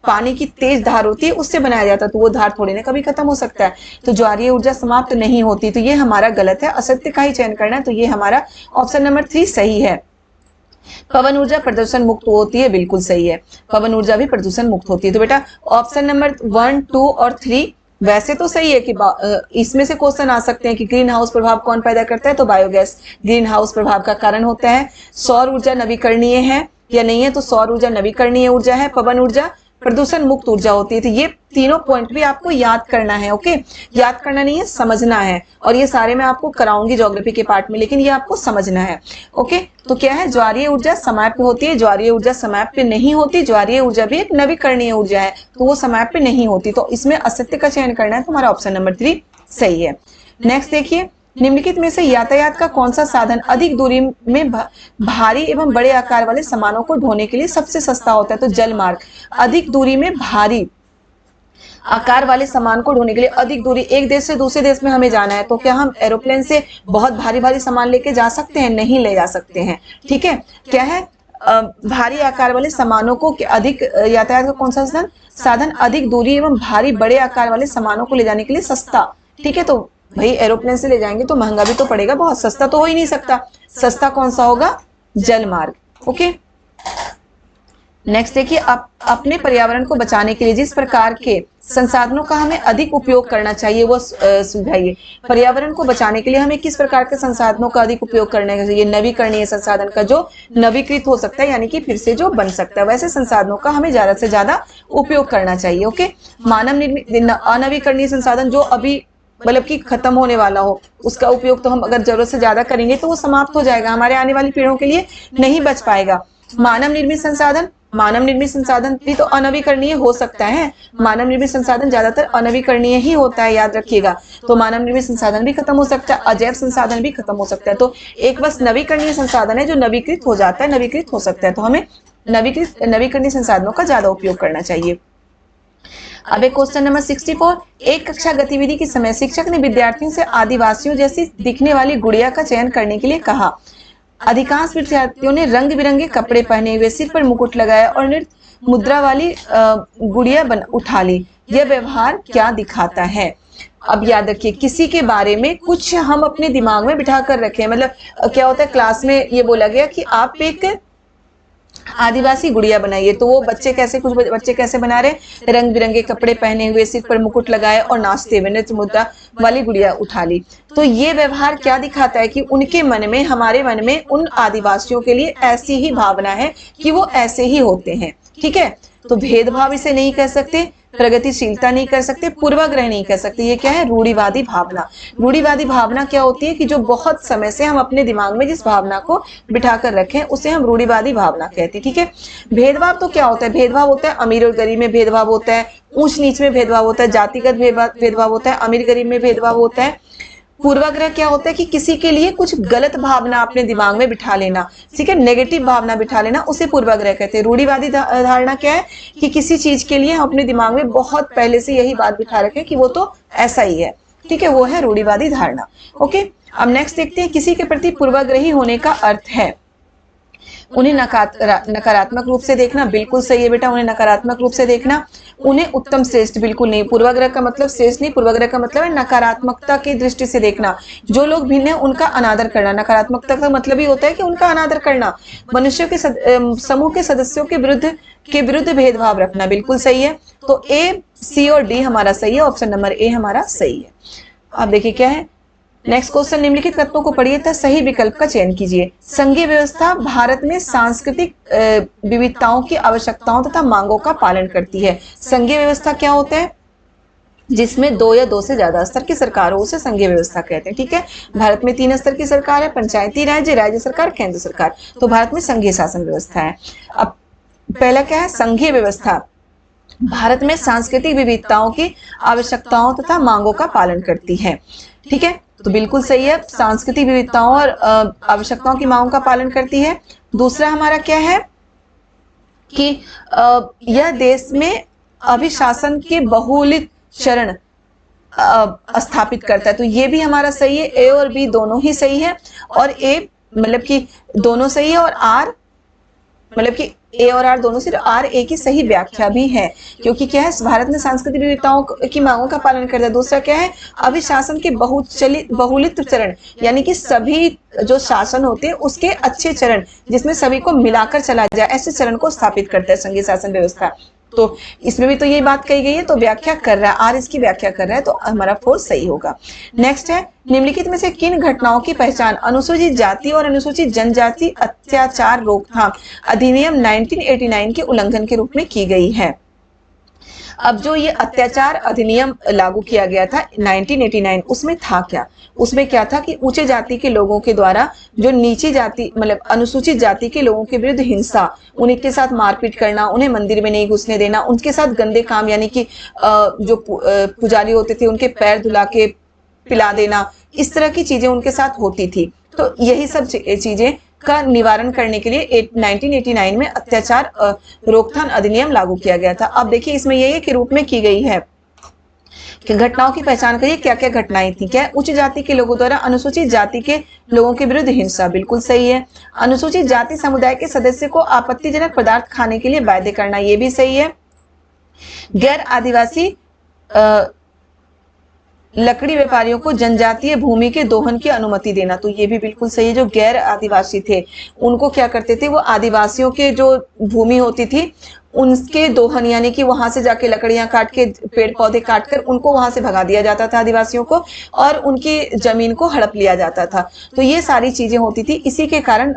पानी की तेज धार होती है उससे बनाया जाता है, तो वो धार थोड़ी ना कभी खत्म हो सकता है। तो ज्वारीय ऊर्जा समाप्त नहीं होती, तो ये हमारा गलत है, असत्य का ही चयन करना है। तो ये हमारा ऑप्शन नंबर 3 सही है। पवन ऊर्जा प्रदूषण मुक्त होती है, बिल्कुल सही है, पवन ऊर्जा भी प्रदूषण मुक्त होती है। तो बेटा ऑप्शन नंबर 1, 2 और 3 वैसे तो सही है कि इसमें से क्वेश्चन आ सकते हैं कि ग्रीन हाउस प्रभाव कौन पैदा करता है, तो बायोगैस ग्रीन हाउस प्रभाव का कारण होता है। सौर ऊर्जा नवीकरणीय है या नहीं है, तो सौर ऊर्जा नवीकरणीय ऊर्जा है। पवन ऊर्जा प्रदूषण मुक्त ऊर्जा होती है। तो ये तीनों पॉइंट भी आपको याद करना है, ओके, याद करना नहीं है, समझना है। और ये सारे मैं आपको कराऊंगी ज्योग्राफी के पार्ट में, लेकिन ये आपको समझना है, ओके। तो क्या है, ज्वारीय ऊर्जा समय पे होती है, ज्वारीय ऊर्जा समय पे नहीं होती। ज्वारीय ऊर्जा भी एक नवीकरणीय ऊर्जा है, तो वो समय पे नहीं होती। तो इसमें असत्य का चयन करना है, तो हमारा ऑप्शन नंबर 3 सही है। नेक्स्ट देखिए, निम्नलिखित में से यातायात का कौन सा साधन अधिक दूरी में भारी एवं बड़े आकार वाले सामानों को ढोने के लिए सबसे सस्ता होता है, तो जल मार्ग। अधिक दूरी में भारी आकार वाले सामान को ढोने के लिए, अधिक दूरी, एक देश से दूसरे देश में हमें जाना है, तो क्या हम एरोप्लेन से बहुत भारी भारी सामान लेके जा सकते हैं? नहीं ले जा सकते हैं, ठीक है। क्या है, भारी आकार वाले सामानों को अधिक, यातायात का कौन सा साधन अधिक दूरी एवं भारी बड़े आकार वाले सामानों को ले जाने के लिए सस्ता, ठीक है। तो भाई एरोप्लेन से ले जाएंगे तो महंगा भी तो पड़ेगा, बहुत सस्ता तो हो ही नहीं सकता। सस्ता कौन सा होगा? जल मार्ग, ओके। नेक्स्ट देखिए, अपने पर्यावरण को बचाने के लिए जिस प्रकार के संसाधनों का हमें अधिक उपयोग करना चाहिए वो सुझाइए। पर्यावरण को बचाने के लिए हमें किस प्रकार के संसाधनों का अधिक उपयोग करना चाहिए? नवीकरणीय संसाधन का, जो नवीकृत हो सकता है, यानी कि फिर से जो बन सकता है, वैसे संसाधनों का हमें ज्यादा से ज्यादा उपयोग करना चाहिए, ओके। मानव निर्मित अनवीकरणीय संसाधन जो अभी मतलब कि खत्म होने वाला हो, उसका उपयोग तो हम अगर जरूरत से ज्यादा करेंगे तो वो समाप्त हो जाएगा, हमारे आने वाली पीढ़ियों के लिए नहीं बच पाएगा। मानव निर्मित संसाधन, मानव निर्मित संसाधन भी तो अनवीकरणीय हो सकता है। मानव निर्मित संसाधन ज्यादातर अनवीकरणीय ही होता है, याद रखिएगा। तो मानव निर्मित संसाधन भी खत्म हो सकता है, अजैव संसाधन भी खत्म हो सकता है। तो एक बस नवीकरणीय संसाधन है जो नवीकृत हो जाता है, नवीकृत हो सकता है। तो हमें नवीकरणीय संसाधनों का ज्यादा उपयोग करना चाहिए। अब एक क्वेश्चन नंबर 64, एक कक्षा गतिविधि के समय शिक्षक ने विद्यार्थियों से आदिवासियों जैसी दिखने वाली गुड़िया का चयन करने के लिए कहा। अधिकांश विद्यार्थियों ने रंग बिरंगे कपड़े पहने हुए, सिर पर मुकुट लगाया और नृत्य मुद्रा वाली गुड़िया उठा ली। यह व्यवहार क्या दिखाता है? अब याद रखिए, किसी के बारे में कुछ हम अपने दिमाग में बिठा कर रखे, मतलब क्या होता है, क्लास में ये बोला गया कि आप एक आदिवासी गुड़िया बनाइए, तो वो बच्चे कैसे बना रहे? रंग बिरंगे कपड़े पहने हुए, सिर पर मुकुट लगाए और नाचते हुए नृत्य मुद्रा वाली गुड़िया उठा ली। तो ये व्यवहार क्या दिखाता है? कि उनके मन में, हमारे मन में उन आदिवासियों के लिए ऐसी ही भावना है कि वो ऐसे ही होते हैं, ठीक है। तो भेदभाव इसे नहीं कह सकते, प्रगतिशीलता नहीं कर सकते, पूर्वाग्रह नहीं कर सकते। ये क्या है? रूढ़िवादी भावना। रूढ़िवादी भावना क्या होती है? कि जो बहुत समय से हम अपने दिमाग में जिस भावना को बिठा कर रखें उसे हम रूढ़िवादी भावना कहते हैं, ठीक है। भेदभाव तो क्या होता है? भेदभाव होता है अमीर और गरीब में भेदभाव होता है, ऊंच नीच में भेदभाव होता है, जातिगत भेदभाव होता है, अमीर गरीब में भेदभाव होता है। पूर्वाग्रह क्या होता है? कि किसी के लिए कुछ गलत भावना अपने दिमाग में बिठा लेना, ठीक है, नेगेटिव भावना बिठा लेना, उसे पूर्वाग्रह कहते हैं। रूढ़िवादी धारणा क्या है? कि किसी चीज के लिए हम अपने दिमाग में बहुत पहले से यही बात बिठा रखें कि वो तो ऐसा ही है, ठीक है, वो है रूढ़िवादी धारणा, ओके। अब नेक्स्ट देखते हैं, किसी के प्रति पूर्वाग्रही होने का अर्थ है उन्हें नकारात्मक रूप से देखना। बिल्कुल सही है बेटा, उन्हें नकारात्मक रूप से देखना। उन्हें उत्तम श्रेष्ठ, बिल्कुल नहीं। पूर्वाग्रह का मतलब श्रेष्ठ नहीं, पूर्वाग्रह का मतलब है नकारात्मकता की दृष्टि से देखना। जो लोग भिन्न है उनका अनादर करना। नकारात्मकता का मतलब ही होता है कि उनका अनादर करना। मनुष्यों के समूह के सदस्यों के विरुद्ध भेदभाव रखना, बिल्कुल सही है। तो ए, सी और डी हमारा सही है, ऑप्शन नंबर ए हमारा सही है। अब देखिए क्या है नेक्स्ट क्वेश्चन, निम्नलिखित तत्वों को पढ़िए तथा सही विकल्प का चयन कीजिए। संघीय व्यवस्था भारत में सांस्कृतिक विविधताओं की आवश्यकताओं तथा मांगों का पालन करती है। संघीय व्यवस्था क्या होता है? जिसमें 2 या 2 से ज्यादा स्तर की सरकार हो, उसे संघीय व्यवस्था कहते हैं, ठीक है। भारत में 3 स्तर की सरकार है, पंचायती राज्य, राज्य सरकार, केंद्र सरकार। तो भारत में संघीय शासन व्यवस्था है। अब पहला क्या है? संघीय व्यवस्था भारत में सांस्कृतिक विविधताओं की आवश्यकताओं तथा मांगों का पालन करती है, ठीक है। तो बिल्कुल सही है, सांस्कृतिक विविधताओं और आवश्यकताओं की मांगों का पालन करती है। दूसरा हमारा क्या है? कि यह देश में अभिशासन के बहुलित चरण स्थापित करता है। तो ये भी हमारा सही है, ए और बी दोनों ही सही है। और ए मतलब कि दोनों सही है, और आर मतलब कि ए और आर दोनों सिर्फ आर ए की सही व्याख्या भी है, क्योंकि क्या है, भारत में सांस्कृतिक विविधताओं की मांगों का पालन करता है। दूसरा क्या है, अभिशासन के बहुलित चरण, यानी कि सभी जो शासन होते हैं उसके अच्छे चरण, जिसमें सभी को मिलाकर चला जाए, ऐसे चरण को स्थापित करता है संघीय शासन व्यवस्था। तो इसमें भी तो यही बात कही गई है, तो व्याख्या कर रहा है, आर इसकी व्याख्या कर रहा है, तो हमारा 4 सही होगा। नेक्स्ट है, निम्नलिखित में से किन घटनाओं की पहचान अनुसूचित जाति और अनुसूचित जनजाति अत्याचार रोकथाम अधिनियम 1989 के उल्लंघन के रूप में की गई है। अब जो ये अत्याचार अधिनियम लागू किया गया था 1989, उसमें था क्या, उसमें क्या था कि ऊंचे जाति के लोगों के द्वारा जो नीची जाति मतलब अनुसूचित जाति के लोगों के विरुद्ध हिंसा, उनके साथ मारपीट करना, उन्हें मंदिर में नहीं घुसने देना, उनके साथ गंदे काम, यानी कि जो पुजारी होते थे उनके पैर धुला के पिला देना, इस तरह की चीजें उनके साथ होती थी। तो यही सब चीजें का निवारण करने के लिए 1989 में अत्याचार रोकथाम अधिनियम लागू किया गया था। अब देखिए इसमें यही के रूप में की गई है कि घटनाओं की पहचान करिए, क्या क्या घटनाएं थी। क्या, उच्च जाति के लोगों द्वारा अनुसूचित जाति के लोगों के विरुद्ध हिंसा, बिल्कुल सही है। अनुसूचित जाति समुदाय के सदस्य को आपत्तिजनक पदार्थ खाने के लिए बाध्य करना, ये भी सही है। गैर आदिवासी लकड़ी व्यापारियों को जनजातीय भूमि के दोहन की अनुमति देना, तो ये भी बिल्कुल सही है। जो गैर आदिवासी थे उनको क्या करते थे, वो आदिवासियों के जो भूमि होती थी उनके दोहन, यानी कि वहां से जाके लकड़ियां काट के, पेड़ पौधे काट कर उनको वहां से भगा दिया जाता था आदिवासियों को, और उनकी जमीन को हड़प लिया जाता था। तो ये सारी चीजें होती थी, इसी के कारण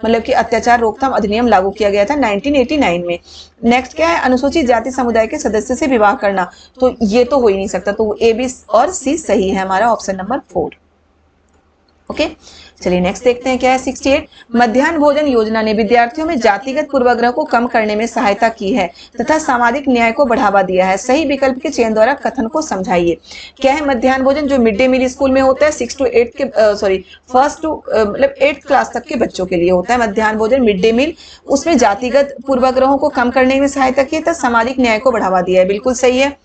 मतलब कि अत्याचार रोकथाम अधिनियम लागू किया गया था 1989 में। नेक्स्ट क्या है, अनुसूचित जाति समुदाय के सदस्य से विवाह करना, तो ये तो हो ही नहीं सकता, तो ए, बी और सी सही है हमारा, ऑप्शन नंबर 4। ओके, चलिए नेक्स्ट देखते हैं क्या है। 68, मध्याह्न भोजन योजना ने विद्यार्थियों में जातिगत पूर्वाग्रह को कम करने में सहायता की है तथा सामाजिक न्याय को बढ़ावा दिया है। सही विकल्प के चयन द्वारा कथन को समझाइए। क्या है, मध्याह्न भोजन जो मिड डे मील स्कूल में होता है 6 to 8 के फर्स्ट टू मतलब 8th क्लास तक के बच्चों के लिए होता है मध्याह्न भोजन, मिड डे मील। उसमें जातिगत पूर्वाग्रहों को कम करने में सहायता की तथा सामाजिक न्याय को बढ़ावा दिया है, बिल्कुल सही है।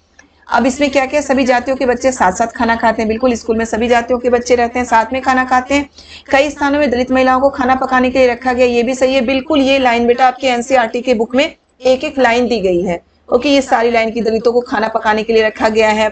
अब इसमें क्या क्या, सभी जातियों के बच्चे साथ साथ खाना खाते हैं, बिल्कुल स्कूल में सभी जातियों के बच्चे रहते हैं, साथ में खाना खाते हैं। कई स्थानों में दलित महिलाओं को खाना पकाने के लिए रखा गया, ये भी सही है। बिल्कुल ये लाइन बेटा आपके एनसीईआरटी के बुक में एक एक लाइन दी गई है। ओके, ये सारी लाइन की दलितों को खाना पकाने के लिए रखा गया है।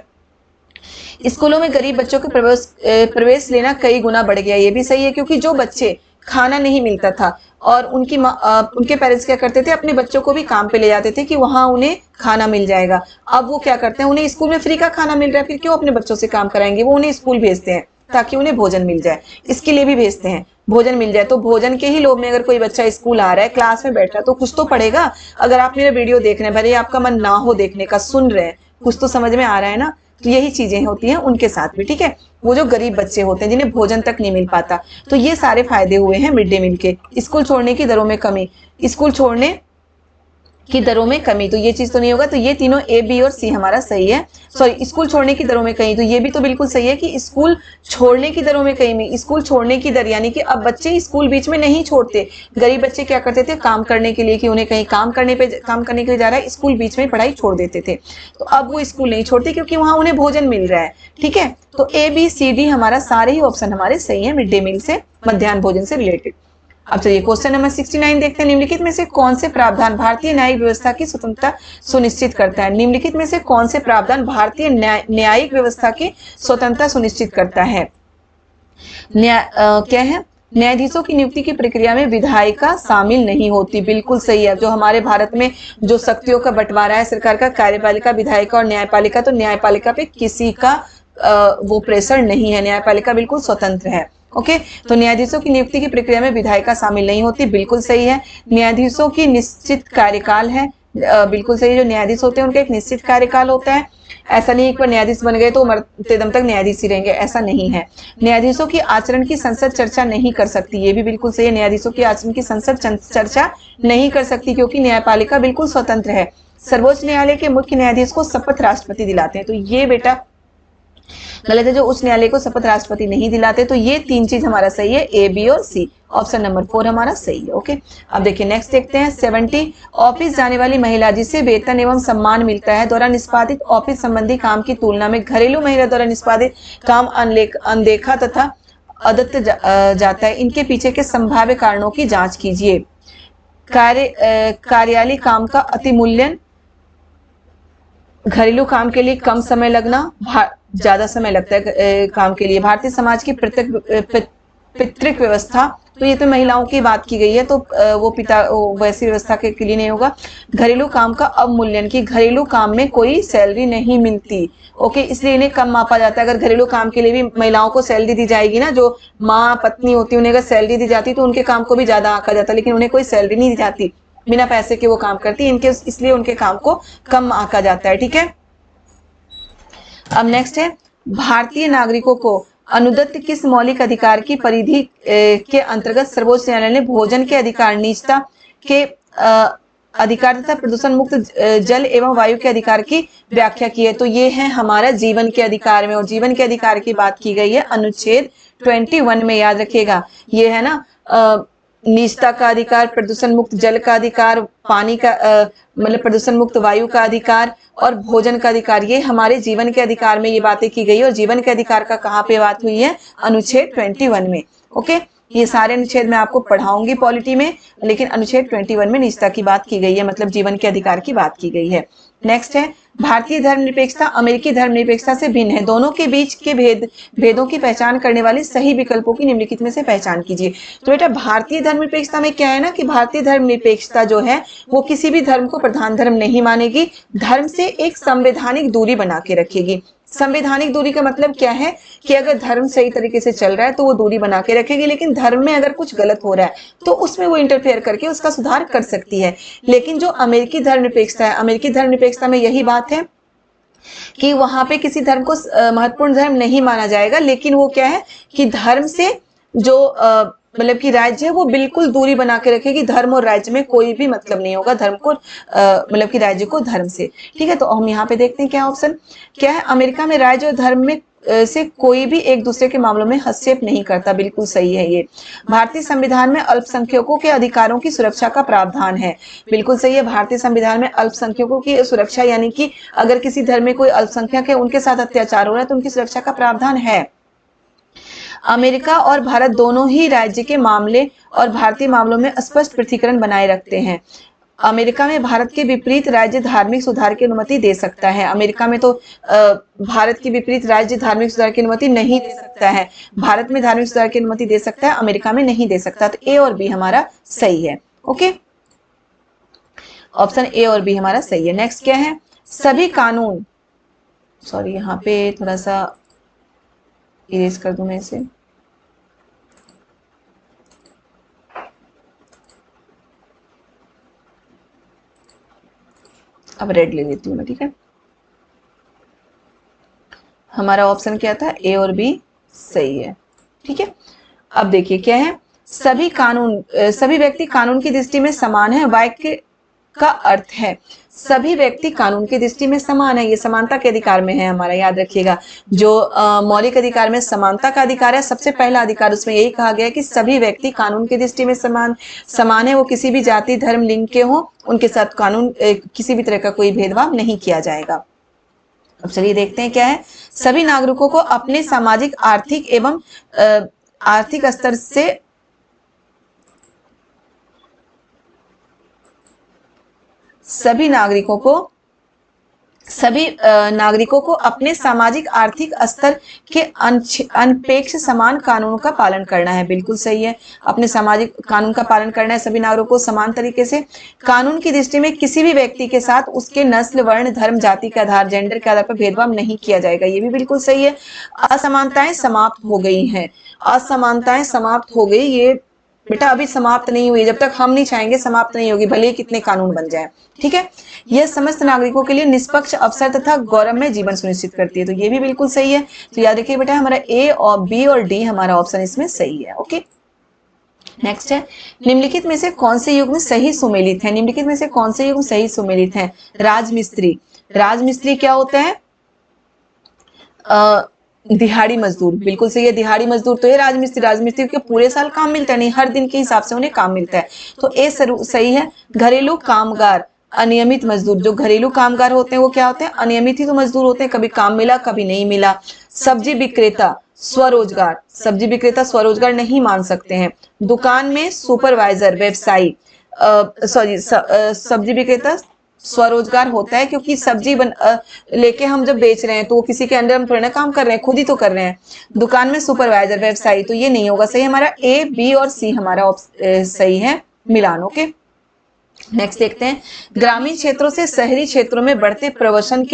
स्कूलों में गरीब बच्चों के प्रवेश लेना कई गुना बढ़ गया, ये भी सही है, क्योंकि जो बच्चे खाना नहीं मिलता था और उनके पेरेंट्स क्या करते थे, अपने बच्चों को भी काम पे ले जाते थे कि वहां उन्हें खाना मिल जाएगा। अब वो क्या करते हैं, उन्हें स्कूल में फ्री का खाना मिल रहा है, फिर क्यों अपने बच्चों से काम कराएंगे, वो उन्हें स्कूल भेजते हैं ताकि उन्हें भोजन मिल जाए, इसके लिए भी भेजते हैं, भोजन मिल जाए। तो भोजन के ही लोभ में अगर कोई बच्चा स्कूल आ रहा है, क्लास में बैठ रहा है, तो कुछ तो पढ़ेगा। अगर आप मेरा वीडियो देख रहे हैं, भले आपका मन ना हो देखने का, सुन रहे हैं, कुछ तो समझ में आ रहा है ना, तो यही चीजें होती हैं उनके साथ भी, ठीक है। वो जो गरीब बच्चे होते हैं जिन्हें भोजन तक नहीं मिल पाता, तो ये सारे फायदे हुए हैं मिड डे मील के। स्कूल छोड़ने की दरों में कमी, स्कूल छोड़ने की दरों में कमी, तो ये चीज तो नहीं होगा, तो ये तीनों ए, बी और सी हमारा सही है। सॉरी, स्कूल छोड़ने की दरों में कमी, तो ये भी तो बिल्कुल सही है कि स्कूल छोड़ने की दरों में कमी। स्कूल छोड़ने की दर यानी कि अब बच्चे स्कूल बीच में नहीं छोड़ते। गरीब बच्चे क्या करते थे, काम करने के लिए, कि उन्हें कहीं काम करने के लिए जा रहा है, स्कूल बीच में पढ़ाई छोड़ देते थे। तो अब वो स्कूल नहीं छोड़ते क्योंकि वहां उन्हें भोजन मिल रहा है, ठीक है। तो ए, बी, सी, डी हमारा सारे ही ऑप्शन हमारे सही है मिड डे मील से, मध्याह्न भोजन से रिलेटेड। अब चलिए क्वेश्चन नंबर 69 देखते हैं। निम्नलिखित में से कौन से प्रावधान भारतीय न्यायिक व्यवस्था की स्वतंत्रता सुनिश्चित करता है। निम्नलिखित में से कौन से प्रावधान भारतीय न्यायिक व्यवस्था की स्वतंत्रता सुनिश्चित करता है। क्या है, न्यायाधीशों की नियुक्ति की प्रक्रिया में विधायिका शामिल नहीं होती, बिल्कुल सही है। जो हमारे भारत में जो शक्तियों का बंटवारा है सरकार का, कार्यपालिका, विधायिका और न्यायपालिका, तो न्यायपालिका पे किसी का वो प्रेशर नहीं है, न्यायपालिका बिल्कुल स्वतंत्र है। ओके, तो न्यायाधीशों की नियुक्ति की प्रक्रिया में विधायिका शामिल नहीं होती, बिल्कुल सही है। न्यायाधीशों की निश्चित कार्यकाल है, बिल्कुल सही। जो न्यायाधीश होते हैं उनका एक निश्चित कार्यकाल होता है, ऐसा नहीं एक बार न्यायाधीश बन गए तो मरते दम तक न्यायाधीश ही रहेंगे, ऐसा नहीं है। न्यायाधीशों की आचरण की संसद चर्चा नहीं कर सकती, ये भी बिल्कुल सही है। न्यायाधीशों की आचरण की संसद चर्चा नहीं कर सकती क्योंकि न्यायपालिका बिल्कुल स्वतंत्र है। सर्वोच्च न्यायालय के मुख्य न्यायाधीश को शपथ राष्ट्रपति दिलाते हैं, तो ये बेटा गलत है। जो उच्च न्यायालय को शपथ राष्ट्रपति नहीं दिलाते, तो ये तीन चीज हमारा सही है, ए, बी और सी। ऑप्शन नंबर 4 हमारा सही है। ओके, अब देखिए नेक्स्ट देखते हैं। 70, ऑफिस जाने वाली महिला जिसे वेतन एवं सम्मान मिलता है द्वारा निष्पादित ऑफिस संबंधी काम की तुलना में घरेलू महिला द्वारा निष्पादित काम अनदेखा तथा अदत्त जाता है, इनके पीछे के संभाव्य कारणों की जांच कीजिए। कार्यालय काम का अतिमूल्यन, घरेलू काम के लिए कम समय लगना, ज्यादा समय लगता है काम के लिए, भारतीय समाज की पितृक व्यवस्था, तो ये तो महिलाओं की बात की गई है, तो वो वैसी व्यवस्था के लिए नहीं होगा। घरेलू काम का अवमूल्यन, की घरेलू काम में कोई सैलरी नहीं मिलती, ओके, इसलिए इन्हें कम मापा जाता है। अगर घरेलू काम के लिए भी महिलाओं को सैलरी दी जाएगी ना, जो माँ पत्नी होती है उन्हें अगर सैलरी दी जाती तो उनके काम को भी ज्यादा आंका जाता, लेकिन उन्हें कोई सैलरी नहीं दी जाती, बिना पैसे के वो काम करती, इनके इसलिए उनके काम को कम आंका जाता है। ठीक है, अब नेक्स्ट है, भारतीय नागरिकों को अनुदत्त किस मौलिक अधिकार की परिधि के अंतर्गत सर्वोच्च न्यायालय ने भोजन के अधिकार, निजता के अधिकार तथा प्रदूषण मुक्त जल एवं वायु के अधिकार की व्याख्या की है? तो ये है हमारा जीवन के अधिकार में, और जीवन के अधिकार की बात की गई है अनुच्छेद 21 में, याद रखिएगा। ये है ना निजता का अधिकार, प्रदूषण मुक्त जल का अधिकार, पानी का मतलब प्रदूषण मुक्त वायु का अधिकार और भोजन का अधिकार, ये हमारे जीवन के अधिकार में ये बातें की गई है। और जीवन के अधिकार का कहाँ पे बात हुई है? अनुच्छेद 21 में। ओके, ये सारे अनुच्छेद मैं आपको पढ़ाऊंगी पॉलिटी में, लेकिन अनुच्छेद 21 में निजता की बात की गई है, मतलब जीवन के अधिकार की बात की गई है। नेक्स्ट है, भारतीय धर्मनिरपेक्षता अमेरिकी धर्मनिरपेक्षता से भिन्न है, दोनों के बीच के भेदों की पहचान करने वाले सही विकल्पों की निम्नलिखित में से पहचान कीजिए। तो बेटा भारतीय धर्मनिरपेक्षता में क्या है ना, कि भारतीय धर्मनिरपेक्षता जो है वो किसी भी धर्म को प्रधान धर्म नहीं मानेगी, धर्म से एक संवैधानिक दूरी बना के रखेगी। संवैधानिक दूरी का मतलब क्या है कि अगर धर्म सही तरीके से चल रहा है तो वो दूरी बना के रखेगी, लेकिन धर्म में अगर कुछ गलत हो रहा है तो उसमें वो इंटरफेयर करके उसका सुधार कर सकती है। लेकिन जो अमेरिकी धर्मनिरपेक्षता है, अमेरिकी धर्मनिरपेक्षता में यही बात है कि वहां पे किसी धर्म को महत्वपूर्ण धर्म नहीं माना जाएगा, लेकिन वो क्या है कि धर्म से जो मतलब कि राज्य है वो बिल्कुल दूरी बना के रखेगी, धर्म और राज्य में कोई भी मतलब नहीं होगा धर्म को मतलब कि राज्य को धर्म से। ठीक है, तो हम यहाँ पे देखते हैं क्या ऑप्शन क्या है। अमेरिका में राज्य और धर्म में से कोई भी एक दूसरे के मामलों में हस्तक्षेप नहीं करता, बिल्कुल सही है ये। भारतीय संविधान में अल्पसंख्यकों के अधिकारों की सुरक्षा का प्रावधान है, बिल्कुल सही है। भारतीय संविधान में अल्पसंख्यकों की सुरक्षा, यानी कि अगर किसी धर्म में कोई अल्पसंख्यक है उनके साथ अत्याचार हो रहा है तो उनकी सुरक्षा का प्रावधान है। अमेरिका और भारत दोनों ही राज्य के मामले और भारतीय मामलों में स्पष्ट पृथक्करण बनाए रखते हैं। अमेरिका में भारत के विपरीत राज्य धार्मिक सुधार की अनुमति दे सकता है, अमेरिका में तो भारत के विपरीत राज्य धार्मिक सुधार की अनुमति नहीं दे सकता है। भारत में धार्मिक सुधार की अनुमति दे सकता है, अमेरिका में नहीं दे सकता। तो ए और बी हमारा सही है। ओके, ऑप्शन ए और बी हमारा सही है। नेक्स्ट क्या है, सभी कानून, सॉरी यहाँ पे थोड़ा सा इरेज कर दूं मैं इसे, अब रेड ले लेती हूँ मैं। ठीक है, हमारा ऑप्शन क्या था, ए और बी सही है। ठीक है, अब देखिए क्या है, सभी व्यक्ति कानून की दृष्टि में समान है। वाक्य का अर्थ है सभी व्यक्ति कानून की दृष्टि में समान है, ये समानता के अधिकार में है हमारा, याद रखिएगा। जो मौलिक अधिकार में समानता का अधिकार है, सबसे पहला अधिकार उसमें यही कहा गया है कि सभी व्यक्ति कानून की दृष्टि में समान है, वो किसी भी जाति धर्म लिंग के हो, उनके साथ कानून किसी भी तरह का कोई भेदभाव नहीं किया जाएगा। अब चलिए देखते हैं क्या है, सभी नागरिकों को अपने सामाजिक आर्थिक एवं आर्थिक स्तर से सभी नागरिकों को अपने सामाजिक आर्थिक स्तर के अनपेक्ष समान कानून का पालन करना है, बिल्कुल सही है। अपने सामाजिक कानून का पालन करना है सभी नागरिकों को समान तरीके से। कानून की दृष्टि में किसी भी व्यक्ति के साथ उसके नस्ल वर्ण धर्म जाति के आधार जेंडर के आधार पर भेदभाव नहीं किया जाएगा, ये भी बिल्कुल सही है। असमानताएं समाप्त हो गई हैं, असमानताएं समाप्त हो गई, ये बेटा अभी समाप्त नहीं हुई, जब तक हम नहीं चाहेंगे समाप्त नहीं होगी, भले ही कितने कानून बन जाए। ठीक है, यह समस्त नागरिकों के लिए निष्पक्ष अवसर तथा गौरवमय जीवन सुनिश्चित करती है, तो ये भी बिल्कुल सही है। तो याद रखिए बेटा हमारा ए और बी और डी हमारा ऑप्शन इसमें सही है। ओके, नेक्स्ट है, निम्नलिखित में से कौन से युग में सही सुमेलित है? निम्नलिखित में से कौन से युग सही सुमेलित है? राजमिस्त्री, राजमिस्त्री क्या होता है? दिहाड़ी मजदूर, बिल्कुल सही है, दिहाड़ी मजदूर तो है राजमिस्त्री। राजमिस्त्री के पूरे साल काम मिलता है नहीं, हर दिन के हिसाब से उन्हें काम मिलता है, तो ए सही है। घरेलू कामगार, अनियमित मजदूर, जो घरेलू कामगार होते हैं वो क्या होते हैं? अनियमित ही तो मजदूर होते हैं, कभी काम मिला कभी नहीं मिला। सब्जी विक्रेता स्वरोजगार, सब्जी विक्रेता स्वरोजगार नहीं मान सकते हैं। दुकान में सुपरवाइजर व्यवसायी, सॉरी सब्जी विक्रेता स्वरोजगार होता है, क्योंकि सब्जी लेके हम जब बेच रहे हैं तो वो किसी के अंडर हम थोड़ी ना काम कर रहे हैं, खुद ही तो कर रहे हैं। दुकान में सुपरवाइजर, व्यवसायी, तो ये नहीं होगा सही हमारा। ए, बी और सी हमारा सही है मिलान। ओके, नेक्स्ट देखते हैं। ग्रामीण क्षेत्रों से शहरी क्षेत्रों में बढ़ते प्रवसन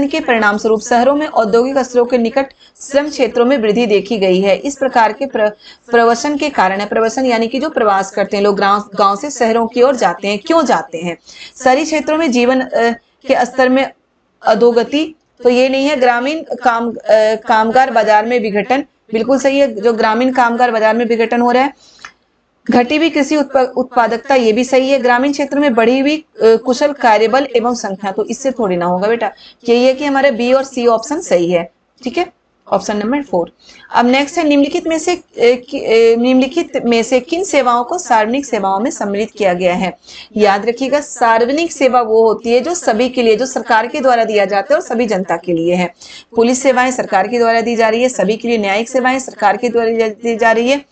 के परिणाम स्वरूप शहरों में औद्योगिक स्थलों के निकट श्रम क्षेत्रों में वृद्धि देखी गई है। इस प्रकार के प्रवसन के कारण है, प्रवसन यानी कि जो प्रवास करते हैं लोग, गांव से शहरों की ओर जाते हैं, क्यों जाते हैं? शहरी क्षेत्रों में जीवन के स्तर में अधोगति, तो ये नहीं है। ग्रामीण कामगार बाजार में विघटन, बिल्कुल सही है, जो ग्रामीण कामगार बाजार में विघटन हो रहा है। घटी हुई कृषि उत्पादकता, ये भी सही है। ग्रामीण क्षेत्र में बढ़ी हुई कुशल कार्यबल एवं संख्या, तो इससे थोड़ी ना होगा बेटा, यही है कि हमारे बी और सी ऑप्शन सही है। ठीक है, ऑप्शन नंबर 4। अब नेक्स्ट है, निम्नलिखित में से किन सेवाओं को सार्वजनिक सेवाओं में सम्मिलित किया गया है? याद रखिएगा, सार्वजनिक सेवा वो होती है जो सभी के लिए, जो सरकार के द्वारा दिया जाता है और सभी जनता के लिए है। पुलिस सेवाएं सरकार के द्वारा दी जा रही है, सभी के लिए। न्यायिक सेवाएं सरकार के द्वारा दी जा रही है,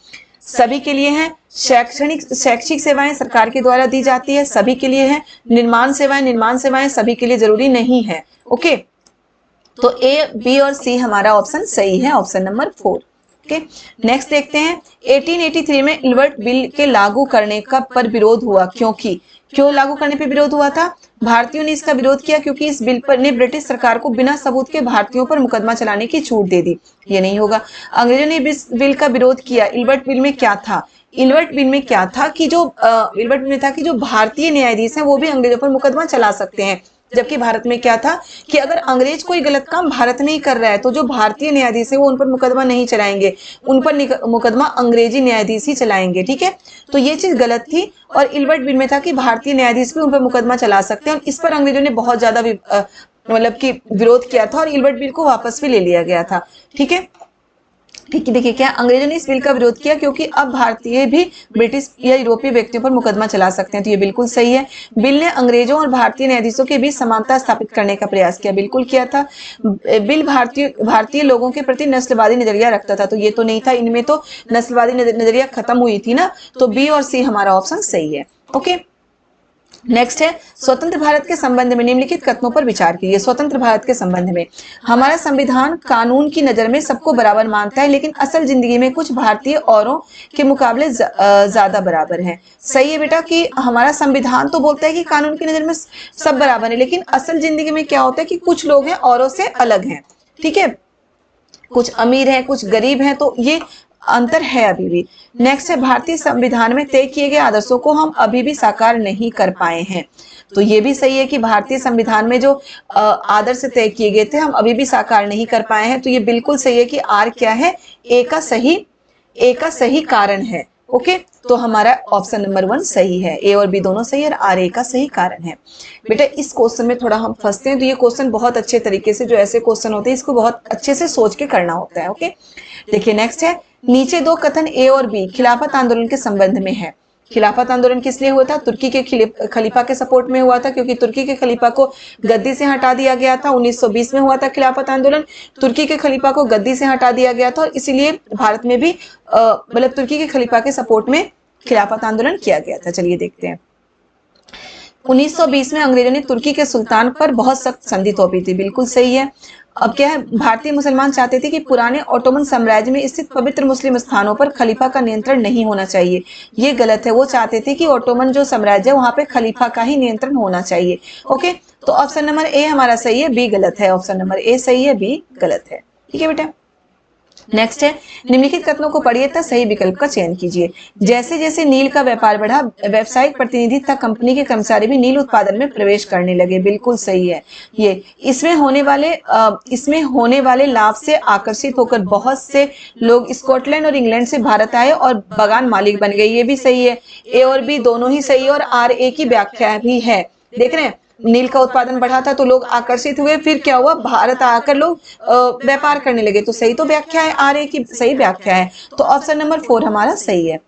सभी के लिए है। शैक्षिक सेवाएं सरकार के द्वारा दी जाती है, सभी के लिए है। निर्माण सेवाएं सभी के लिए जरूरी नहीं है। ओके, तो ए, बी और सी हमारा ऑप्शन सही है, ऑप्शन नंबर 4। ओके, नेक्स्ट देखते हैं। 1883 में इल्बर्ट बिल के लागू करने का पर विरोध हुआ, क्यों लागू करने पर विरोध हुआ था? भारतीयों ने इसका विरोध किया क्योंकि इस बिल पर ने ब्रिटिश सरकार को बिना सबूत के भारतीयों पर मुकदमा चलाने की छूट दे दी, ये नहीं होगा। अंग्रेजों ने इस बिल का विरोध किया। इल्बर्ट बिल में क्या था? इल्बर्ट बिल में क्या था कि इल्बर्ट बिल में था कि जो भारतीय न्यायाधीश हैं वो भी अंग्रेजों पर मुकदमा चला सकते हैं, जबकि भारत में क्या था कि अगर अंग्रेज कोई गलत काम भारत में ही कर रहा है तो जो भारतीय न्यायाधीश है वो उन पर मुकदमा नहीं चलाएंगे, उन पर मुकदमा अंग्रेजी न्यायाधीश ही चलाएंगे। ठीक है, तो ये चीज गलत थी और इल्बर्ट बिल में था कि भारतीय न्यायाधीश भी उन पर मुकदमा चला सकते हैं, और इस पर अंग्रेजों ने बहुत ज्यादा मतलब कि विरोध किया था और इल्बर्ट बिल को वापस भी ले लिया गया था। ठीक है, देखिए क्या अंग्रेजों ने इस बिल का विरोध किया क्योंकि अब भारतीय भी ब्रिटिश या यूरोपीय व्यक्तियों पर मुकदमा चला सकते हैं, तो ये बिल्कुल सही है। बिल ने अंग्रेजों और भारतीय न्यायाधीशों के बीच समानता स्थापित करने का प्रयास किया, बिल्कुल किया था। बिल भारतीय लोगों के प्रति नस्लवादी नजरिया रखता था, तो ये तो नहीं था, इनमें तो नस्लवादी नजरिया खत्म हुई थी ना, तो बी और सी हमारा ऑप्शन सही है। ओके, नेक्स्ट है, स्वतंत्र भारत के संबंध में निम्नलिखित कथनों पर विचार कीजिए। स्वतंत्र भारत के संबंध में, हमारा संविधान कानून की नजर में सबको बराबर मानता है, लेकिन असल जिंदगी में कुछ भारतीय औरों के मुकाबले ज्यादा बराबर हैं। सही है बेटा कि हमारा संविधान तो बोलता है कि कानून की नजर में सब बराबर है, लेकिन असल जिंदगी में क्या होता है कि कुछ लोग हैं औरों से अलग हैं। ठीक है, कुछ अमीर हैं, कुछ गरीब हैं, तो ये अंतर है अभी भी। नेक्स्ट है, भारतीय संविधान में तय किए गए आदर्शों को हम अभी भी साकार नहीं कर पाए हैं, तो ये भी सही है कि भारतीय संविधान में जो आदर्श तय किए गए थे हम अभी भी साकार नहीं कर पाए हैं, तो ये बिल्कुल सही है कि आर क्या है, ए का सही कारण है। ओके, तो हमारा ऑप्शन नंबर 1 सही है, ए और बी दोनों सही है और आर ए का सही कारण है। बेटा इस क्वेश्चन में थोड़ा हम फंसते हैं, तो ये क्वेश्चन बहुत अच्छे तरीके से, जो ऐसे क्वेश्चन होते हैं इसको बहुत अच्छे से सोच के करना होता है। ओके, देखिए नेक्स्ट है, नीचे दो कथन ए और बी खिलाफत आंदोलन के संबंध में है। खिलाफत आंदोलन किस लिए हुआ था? तुर्की के खलीफा के सपोर्ट में हुआ था, क्योंकि तुर्की के खलीफा को गद्दी से हटा दिया गया था। 1920 में हुआ था खिलाफत आंदोलन, तुर्की के खलीफा को गद्दी से हटा दिया गया था, और इसीलिए भारत में भी मतलब तुर्की के खलीफा के सपोर्ट में खिलाफत आंदोलन किया गया था। चलिए देखते हैं। 1920 में अंग्रेजों ने तुर्की के सुल्तान पर बहुत सख्त संधि थोपी थी, बिल्कुल सही है। अब क्या है, भारतीय मुसलमान चाहते थे कि पुराने ओटोमन साम्राज्य में स्थित पवित्र मुस्लिम स्थानों पर खलीफा का नियंत्रण नहीं होना चाहिए, ये गलत है। वो चाहते थे कि ओटोमन जो साम्राज्य है वहां पे खलीफा का ही नियंत्रण होना चाहिए। ओके, तो ऑप्शन नंबर ए हमारा सही है, बी गलत है। ऑप्शन नंबर ए सही है, बी गलत है। ठीक है बेटा, नेक्स्ट है, निम्नलिखित कथनों को पढ़िए तथा सही विकल्प का चयन कीजिए। जैसे जैसे नील का व्यापार बढ़ा, व्यावसायिक प्रतिनिधि तथा कंपनी के कर्मचारी भी नील उत्पादन में प्रवेश करने लगे, बिल्कुल सही है ये। इसमें होने वाले लाभ से आकर्षित होकर बहुत से लोग स्कॉटलैंड और इंग्लैंड से भारत आए और बागान मालिक बन गए, ये भी सही है। ए और बी दोनों ही सही है और आर ए की व्याख्या भी है। देख रहे हैं, नील का उत्पादन बढ़ा था तो लोग आकर्षित हुए, फिर क्या हुआ, भारत आकर लोग व्यापार करने लगे, तो सही तो व्याख्या है, आर ए की सही व्याख्या है, तो ऑप्शन नंबर 4 हमारा सही है।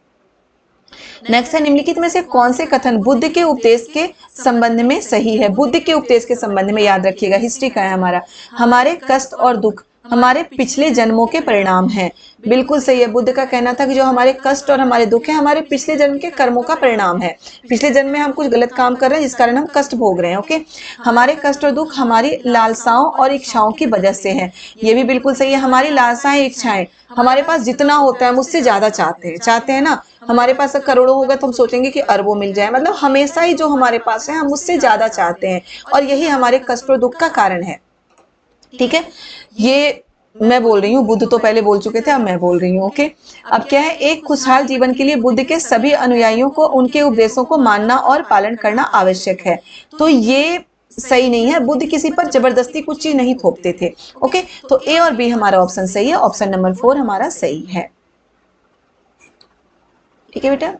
नेक्स्ट है, निम्नलिखित में से कौन से कथन बुद्ध के उपदेश के संबंध में सही है? बुद्ध के उपदेश के संबंध में याद रखिएगा, हिस्ट्री का है हमारा। हमारे कष्ट और दुख हमारे पिछले जन्मों के परिणाम हैं। बिल्कुल सही है। बुद्ध का कहना था कि जो हमारे कष्ट और हमारे दुख है हमारे पिछले जन्म के कर्मों का परिणाम है। पिछले जन्म में हम कुछ गलत काम कर रहे हैं जिस कारण हम कष्ट भोग रहे हैं। ओके, हमारे कष्ट और दुख हमारी लालसाओं और इच्छाओं की वजह से है। ये भी बिल्कुल सही है। हमारी लालसाएं इच्छाएं, हमारे पास जितना होता है हम उससे ज्यादा चाहते हैं ना। हमारे पास करोड़ों होगा तो हम सोचेंगे कि अरबों मिल जाए, मतलब हमेशा ही जो हमारे पास है हम उससे ज्यादा चाहते हैं और यही हमारे कष्ट और दुख का कारण है। ठीक है, ये मैं बोल रही हूँ, बुद्ध तो पहले बोल चुके थे, अब मैं बोल रही हूँ। ओके, अब क्या है, एक खुशहाल जीवन के लिए बुद्ध के सभी अनुयायियों को उनके उपदेशों को मानना और पालन करना आवश्यक है। तो ये सही नहीं है, बुद्ध किसी पर जबरदस्ती कुछ चीज नहीं थोपते थे। ओके, तो ए और बी हमारा ऑप्शन सही है, ऑप्शन नंबर 4 हमारा सही है। ठीक है बेटा,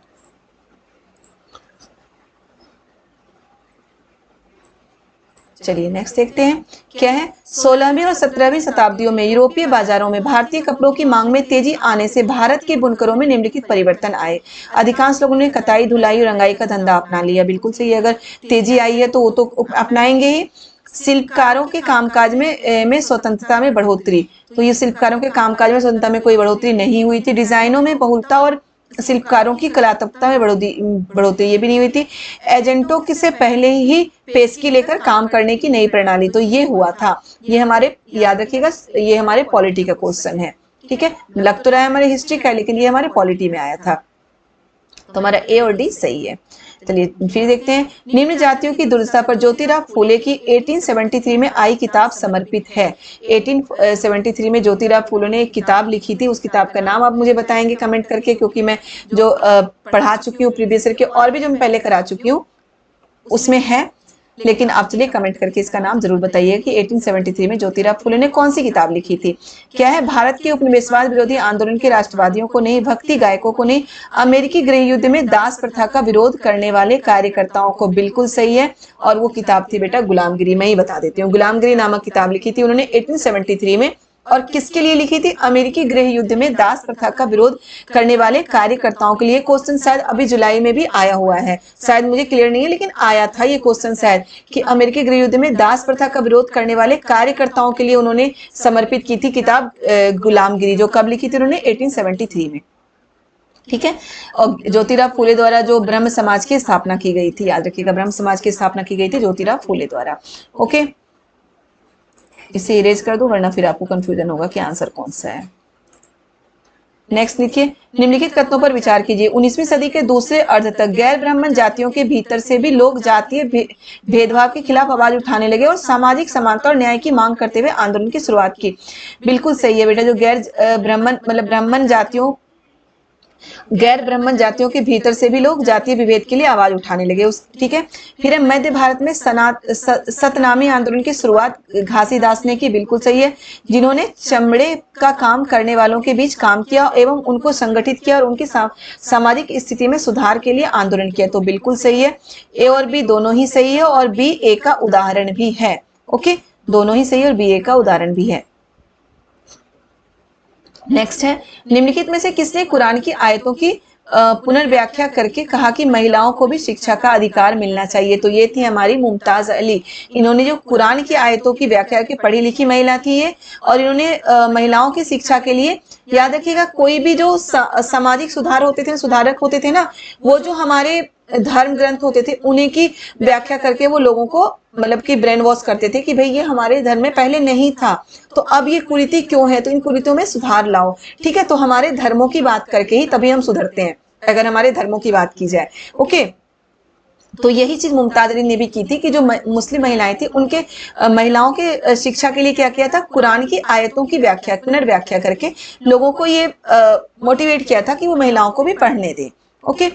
चलिए नेक्स्ट देखते हैं क्या है। 16वीं और 17वीं शताब्दियों में यूरोपीय बाजारों में भारतीय कपड़ों की मांग में तेजी आने से भारत के बुनकरों में निम्नलिखित परिवर्तन आए। अधिकांश लोगों ने कताई, धुलाई और रंगाई का धंधा अपना लिया। बिल्कुल सही है, अगर तेजी आई है तो वो तो अपनाएंगे ही। शिल्पकारों के कामकाज में स्वतंत्रता में बढ़ोतरी, तो ये शिल्पकारों के कामकाज में स्वतंत्रता में कोई बढ़ोतरी नहीं हुई थी। डिजाइनों में बहुलता और शिल्पकारों की कलात्मकता में बढ़ोतरी ये भी नहीं हुई थी। एजेंटों की से पहले ही पेशगी लेकर काम करने की नई प्रणाली, तो ये हुआ था। ये हमारे याद रखिएगा, ये हमारे पॉलिटी का क्वेश्चन है। ठीक है, लग तो रहा है हमारे हिस्ट्री का, लेकिन ये हमारे पॉलिटी में आया था। तो हमारा ए और डी सही है। चलिए फिर देखते हैं, निम्न जातियों की दुर्दशा पर ज्योतिराव फूले की 1873 में आई किताब समर्पित है। 1873 में ज्योतिराव फूले ने एक किताब लिखी थी, उस किताब का नाम आप मुझे बताएंगे कमेंट करके, क्योंकि मैं जो पढ़ा चुकी हूँ प्रीवियस ईयर के और भी जो मैं पहले करा चुकी हूँ उसमें है, लेकिन आप चलिए कमेंट करके इसका नाम जरूर बताइए कि 1873 में ज्योतिराव फूले ने कौन सी किताब लिखी थी। क्या है, भारत के उपनिवेशवाद विरोधी आंदोलन के राष्ट्रवादियों को नहीं, भक्ति गायकों को नहीं, अमेरिकी गृह युद्ध में दास प्रथा का विरोध करने वाले कार्यकर्ताओं को। बिल्कुल सही है, और वो किताब थी बेटा गुलामगिरी। मैं ही बता देती हूँ, गुलामगिरी नामक किताब लिखी थी उन्होंने 1873 में। और किसके लिए लिखी थी? अमेरिकी गृह युद्ध में दास प्रथा का विरोध करने वाले कार्यकर्ताओं के लिए। क्वेश्चन शायद अभी जुलाई में भी आया हुआ है, शायद मुझे क्लियर नहीं है, लेकिन आया था ये क्वेश्चन शायद, कि अमेरिकी गृह युद्ध में दास प्रथा का विरोध करने वाले कार्यकर्ताओं के लिए उन्होंने समर्पित की थी किताब गुलामगिरी, जो कब लिखी थी उन्होंने? 1873 में। ठीक है, और ज्योतिराव फूले द्वारा जो ब्रह्म समाज की स्थापना की गई थी, याद रखिएगा, ब्रह्म समाज की स्थापना की गई थी ज्योतिराव फूले द्वारा। ओके, इसे इरेज कर दो वरना फिर आपको कंफ्यूजन होगा कि आंसर कौन सा है। नेक्स्ट लिखिए, निम्नलिखित कथनों पर विचार कीजिए। 19वीं सदी के दूसरे अर्ध तक गैर ब्राह्मण जातियों के भीतर से भी लोग जातीय भेदभाव के खिलाफ आवाज उठाने लगे और सामाजिक समानता और न्याय की मांग करते हुए आंदोलन की शुरुआत की। बिल्कुल सही है बेटा, जो गैर ब्राह्मण जातियों के भीतर से भी लोग जातीय विभेद के लिए आवाज उठाने लगे। ठीक है, फिर है मध्य भारत में सतनामी आंदोलन की शुरुआत घासीदास ने की। बिल्कुल सही है, जिन्होंने चमड़े का काम करने वालों के बीच काम किया एवं उनको संगठित किया और उनकी सामाजिक स्थिति में सुधार के लिए आंदोलन किया। तो बिल्कुल सही है, ए और बी दोनों ही सही है और बी ए का उदाहरण भी है। ओके, दोनों ही सही और बी ए का उदाहरण भी है। नेक्स्ट है, निम्नलिखित में से किसने कुरान की आयतों की पुनर्व्याख्या करके कहा कि महिलाओं को भी शिक्षा का अधिकार मिलना चाहिए? तो ये थी हमारी मुमताज अली। इन्होंने जो कुरान की आयतों की व्याख्या की, पढ़ी लिखी महिला थी ये, और इन्होंने महिलाओं की शिक्षा के लिए, याद रखिएगा, कोई भी जो सामाजिक सुधार होते थे, सुधारक होते थे ना, वो जो हमारे धर्म ग्रंथ होते थे उन्हीं की व्याख्या करके वो लोगों को मतलब कि ब्रेन वॉश करते थे कि भाई ये हमारे धर्म में पहले नहीं था, तो अब ये कुरीति क्यों है, तो इन कुरीतियों में सुधार लाओ। ठीक है, तो हमारे धर्मों की बात करके ही तभी हम सुधरते हैं, अगर हमारे धर्मों की बात की जाए। ओके, तो यही चीज मुमताज अली ने भी की थी कि जो मुस्लिम महिलाएं थी उनके महिलाओं के शिक्षा के लिए क्या किया था, कुरान की आयतों की व्याख्या, पुनर्व्याख्या करके लोगों को ये मोटिवेट किया था कि वो महिलाओं को भी पढ़ने दें। ओके,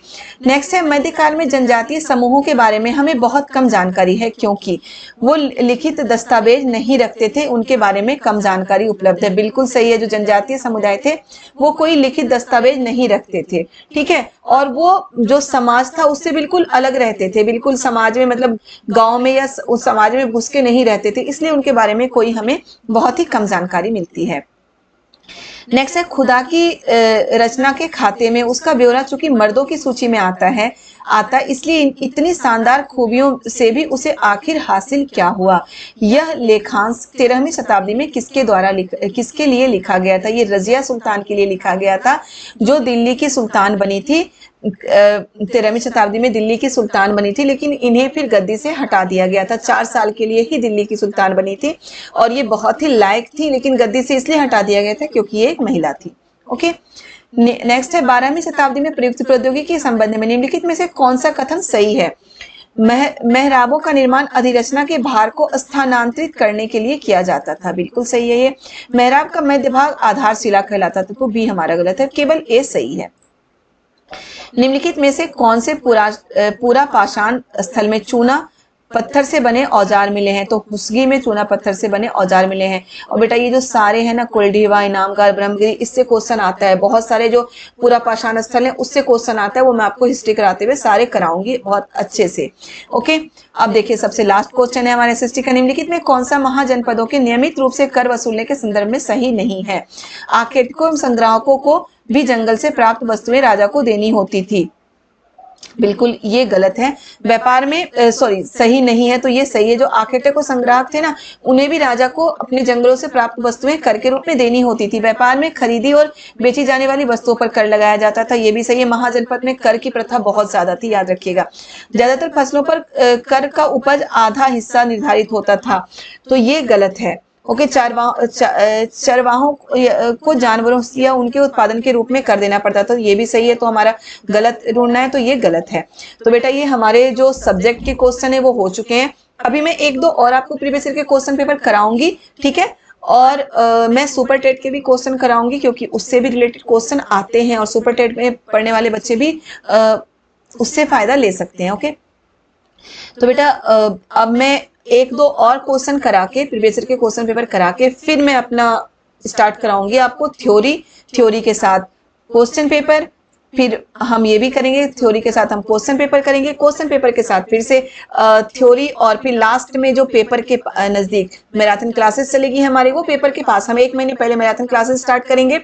नेक्स्ट है, मध्यकाल में जनजातीय समूहों के बारे में हमें बहुत कम जानकारी है क्योंकि वो लिखित दस्तावेज नहीं रखते थे, उनके बारे में कम जानकारी उपलब्ध है। बिल्कुल सही है, जो जनजातीय समुदाय थे वो कोई लिखित दस्तावेज नहीं रखते थे। ठीक है, और वो जो समाज था उससे बिल्कुल अलग रहते थे, बिल्कुल समाज में, मतलब गांव में या उस समाज में घुस के नहीं रहते थे, इसलिए उनके बारे में कोई हमें बहुत ही कम जानकारी मिलती है। नेक्स्ट है खुदा की रचना के खाते में उसका ब्यौरा चूंकि मर्दों की सूची में आता इसलिए इतनी शानदार खूबियों से भी उसे आखिर हासिल क्या हुआ। यह लेखांश 13वीं शताब्दी में किसके लिए लिखा गया था? ये रजिया सुल्तान के लिए लिखा गया था, जो दिल्ली की सुल्तान बनी थी। 13वीं शताब्दी में दिल्ली की सुल्तान बनी थी, लेकिन इन्हें फिर गद्दी से हटा दिया गया था। 4 साल के लिए ही दिल्ली की सुल्तान बनी थी और ये बहुत ही लायक थी, लेकिन गद्दी से इसलिए हटा दिया गया था क्योंकि ये एक महिला थी। ओके, नेक्स्ट है 12वीं शताब्दी में प्रयुक्त प्रौद्योगिकी के संबंध में निम्नलिखित में से कौन सा कथन सही है? मेहराबों का निर्माण अधिरचना के भार को स्थानांतरित करने के लिए किया जाता था। बिल्कुल सही है ये। मेहराब का मध्य भाग आधारशिला कहलाता था, तो बी हमारा गलत है, केवल ए सही है। निम्नलिखित में से कौन से पूरा पाषाण स्थल में चूना पत्थर से बने औजार मिले हैं? तो हुसगी में चूना पत्थर से बने औजार मिले हैं। और बेटा ये जो सारे हैं ना, कुलडीवा, इनामगार, ब्रह्मगिरी, इससे क्वेश्चन आता है। बहुत सारे जो पूरा पाषाण स्थल है उससे क्वेश्चन आता है, वो मैं आपको हिस्ट्री कराते हुए सारे कराऊंगी बहुत अच्छे से। ओके, अब देखिए सबसे लास्ट क्वेश्चन है हमारे एसएसटी का। निम्नलिखित में कौन सा महाजनपदों के नियमित रूप से कर वसूलने के संदर्भ में सही नहीं है? आखेटकों एवं संग्राहकों को भी जंगल से प्राप्त वस्तुएं राजा को देनी होती थी। बिल्कुल ये गलत है। व्यापार में सही नहीं है, तो ये सही है। जो आखेटक और संग्राहक थे ना, उन्हें भी राजा को अपने जंगलों से प्राप्त वस्तुएं कर के रूप में देनी होती थी। व्यापार में खरीदी और बेची जाने वाली वस्तुओं पर कर लगाया जाता था, ये भी सही है। महाजनपद में कर की प्रथा बहुत ज्यादा थी, याद रखिएगा। ज्यादातर फसलों पर कर का उपज आधा हिस्सा निर्धारित होता था, तो ये गलत है। ओके, चरवाहों को जानवरों या उनके उत्पादन के रूप में कर देना पड़ता था, ये भी सही है। तो हमारा गलत ढूंढना है, तो ये गलत है। तो बेटा ये हमारे जो सब्जेक्ट के क्वेश्चन है वो हो चुके हैं। अभी मैं एक दो और आपको प्रीवियस ईयर के क्वेश्चन पेपर कराऊंगी, ठीक है। और मैं सुपर टेट के भी क्वेश्चन कराऊंगी, क्योंकि उससे भी रिलेटेड क्वेश्चन आते हैं और सुपर टेट में पढ़ने वाले बच्चे भी उससे फायदा ले सकते हैं। ओके, तो बेटा अब मैं एक दो और क्वेश्चन करा के, प्रीवियस ईयर के क्वेश्चन पेपर करा के, फिर मैं अपना स्टार्ट कराऊंगी आपको थ्योरी के साथ क्वेश्चन पेपर। फिर हम ये भी करेंगे, थ्योरी के साथ हम क्वेश्चन पेपर करेंगे, क्वेश्चन पेपर के साथ फिर से थ्योरी, और फिर लास्ट में जो पेपर के नजदीक मैराथन क्लासेस चलेगी हमारी, वो पेपर के पास हम 1 महीने पहले मैराथन क्लासेस स्टार्ट करेंगे,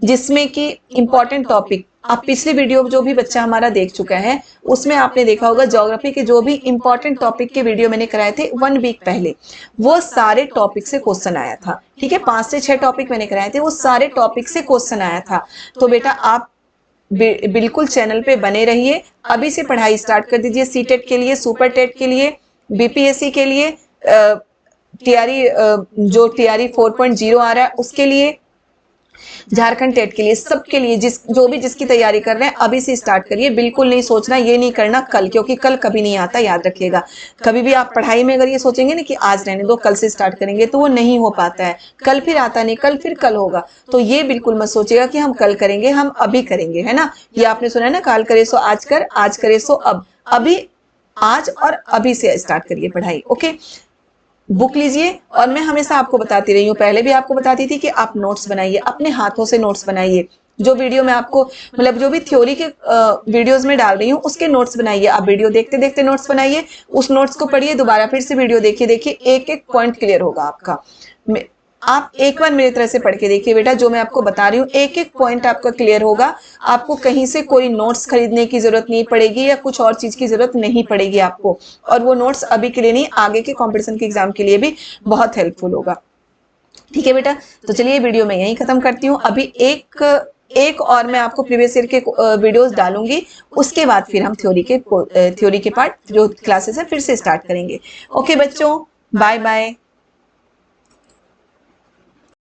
जिसमें कि इंपॉर्टेंट टॉपिक, आप पिछली वीडियो जो भी बच्चा हमारा देख चुका है उसमें आपने देखा होगा ज्योग्राफी के जो भी इंपॉर्टेंट टॉपिक के वीडियो मैंने कराए थे 1 वीक पहले, वो सारे टॉपिक से क्वेश्चन आया था। ठीक है, 5 से 6 टॉपिक मैंने कराए थे, वो सारे टॉपिक से क्वेश्चन आया था। तो बेटा आप बिल्कुल चैनल पे बने रहिए, अभी से पढ़ाई स्टार्ट कर दीजिए। सीटेट के लिए, सुपर टेट के लिए, बीपीएससी के लिए, टीआरई जो टीआरई 4.0 आ रहा है उसके लिए, झारखंड टेट के लिए, सबके लिए जो भी जिसकी तैयारी कर रहे हैं अभी से स्टार्ट करिए। बिल्कुल नहीं सोचना, ये नहीं करना कल, क्योंकि कल कभी नहीं आता, याद रखिएगा। कभी भी आप पढ़ाई में अगर ये सोचेंगे ना कि आज रहने दो कल से स्टार्ट करेंगे, तो वो नहीं हो पाता है। कल फिर आता नहीं, कल फिर कल होगा। तो ये बिल्कुल मत सोचिएगा कि हम कल करेंगे, हम अभी करेंगे, है ना। ये आपने सुना है ना, काल करे सो आज कर, आज करे सो अब। अभी, आज और अभी से स्टार्ट करिए पढ़ाई। ओके, बुक लीजिए। और मैं हमेशा आपको बताती रही हूँ, पहले भी आपको बताती थी कि आप नोट्स बनाइए, अपने हाथों से नोट्स बनाइए। जो वीडियो मैं आपको मतलब जो भी थ्योरी के वीडियोस में डाल रही हूँ उसके नोट्स बनाइए। आप वीडियो देखते देखते नोट्स बनाइए, उस नोट्स को पढ़िए, दोबारा फिर से वीडियो देखिए, एक एक पॉइंट क्लियर होगा आपका। आप एक बार मेरी तरह से पढ़ के देखिए बेटा, जो मैं आपको बता रही हूँ एक एक पॉइंट आपका क्लियर होगा। आपको कहीं से कोई नोट्स खरीदने की जरूरत नहीं पड़ेगी या कुछ और चीज की जरूरत नहीं पड़ेगी आपको। और वो नोट्स अभी के लिए नहीं, आगे के कॉम्पिटिशन के एग्जाम के लिए भी बहुत हेल्पफुल होगा। ठीक है बेटा, तो चलिए वीडियो मैं यहीं खत्म करती हूँ। अभी एक और मैं आपको प्रीवियस ईयर के वीडियोस डालूंगी, उसके बाद फिर हम थ्योरी के पार्ट जो क्लासेस है फिर से स्टार्ट करेंगे। ओके बच्चों, बाय बाय।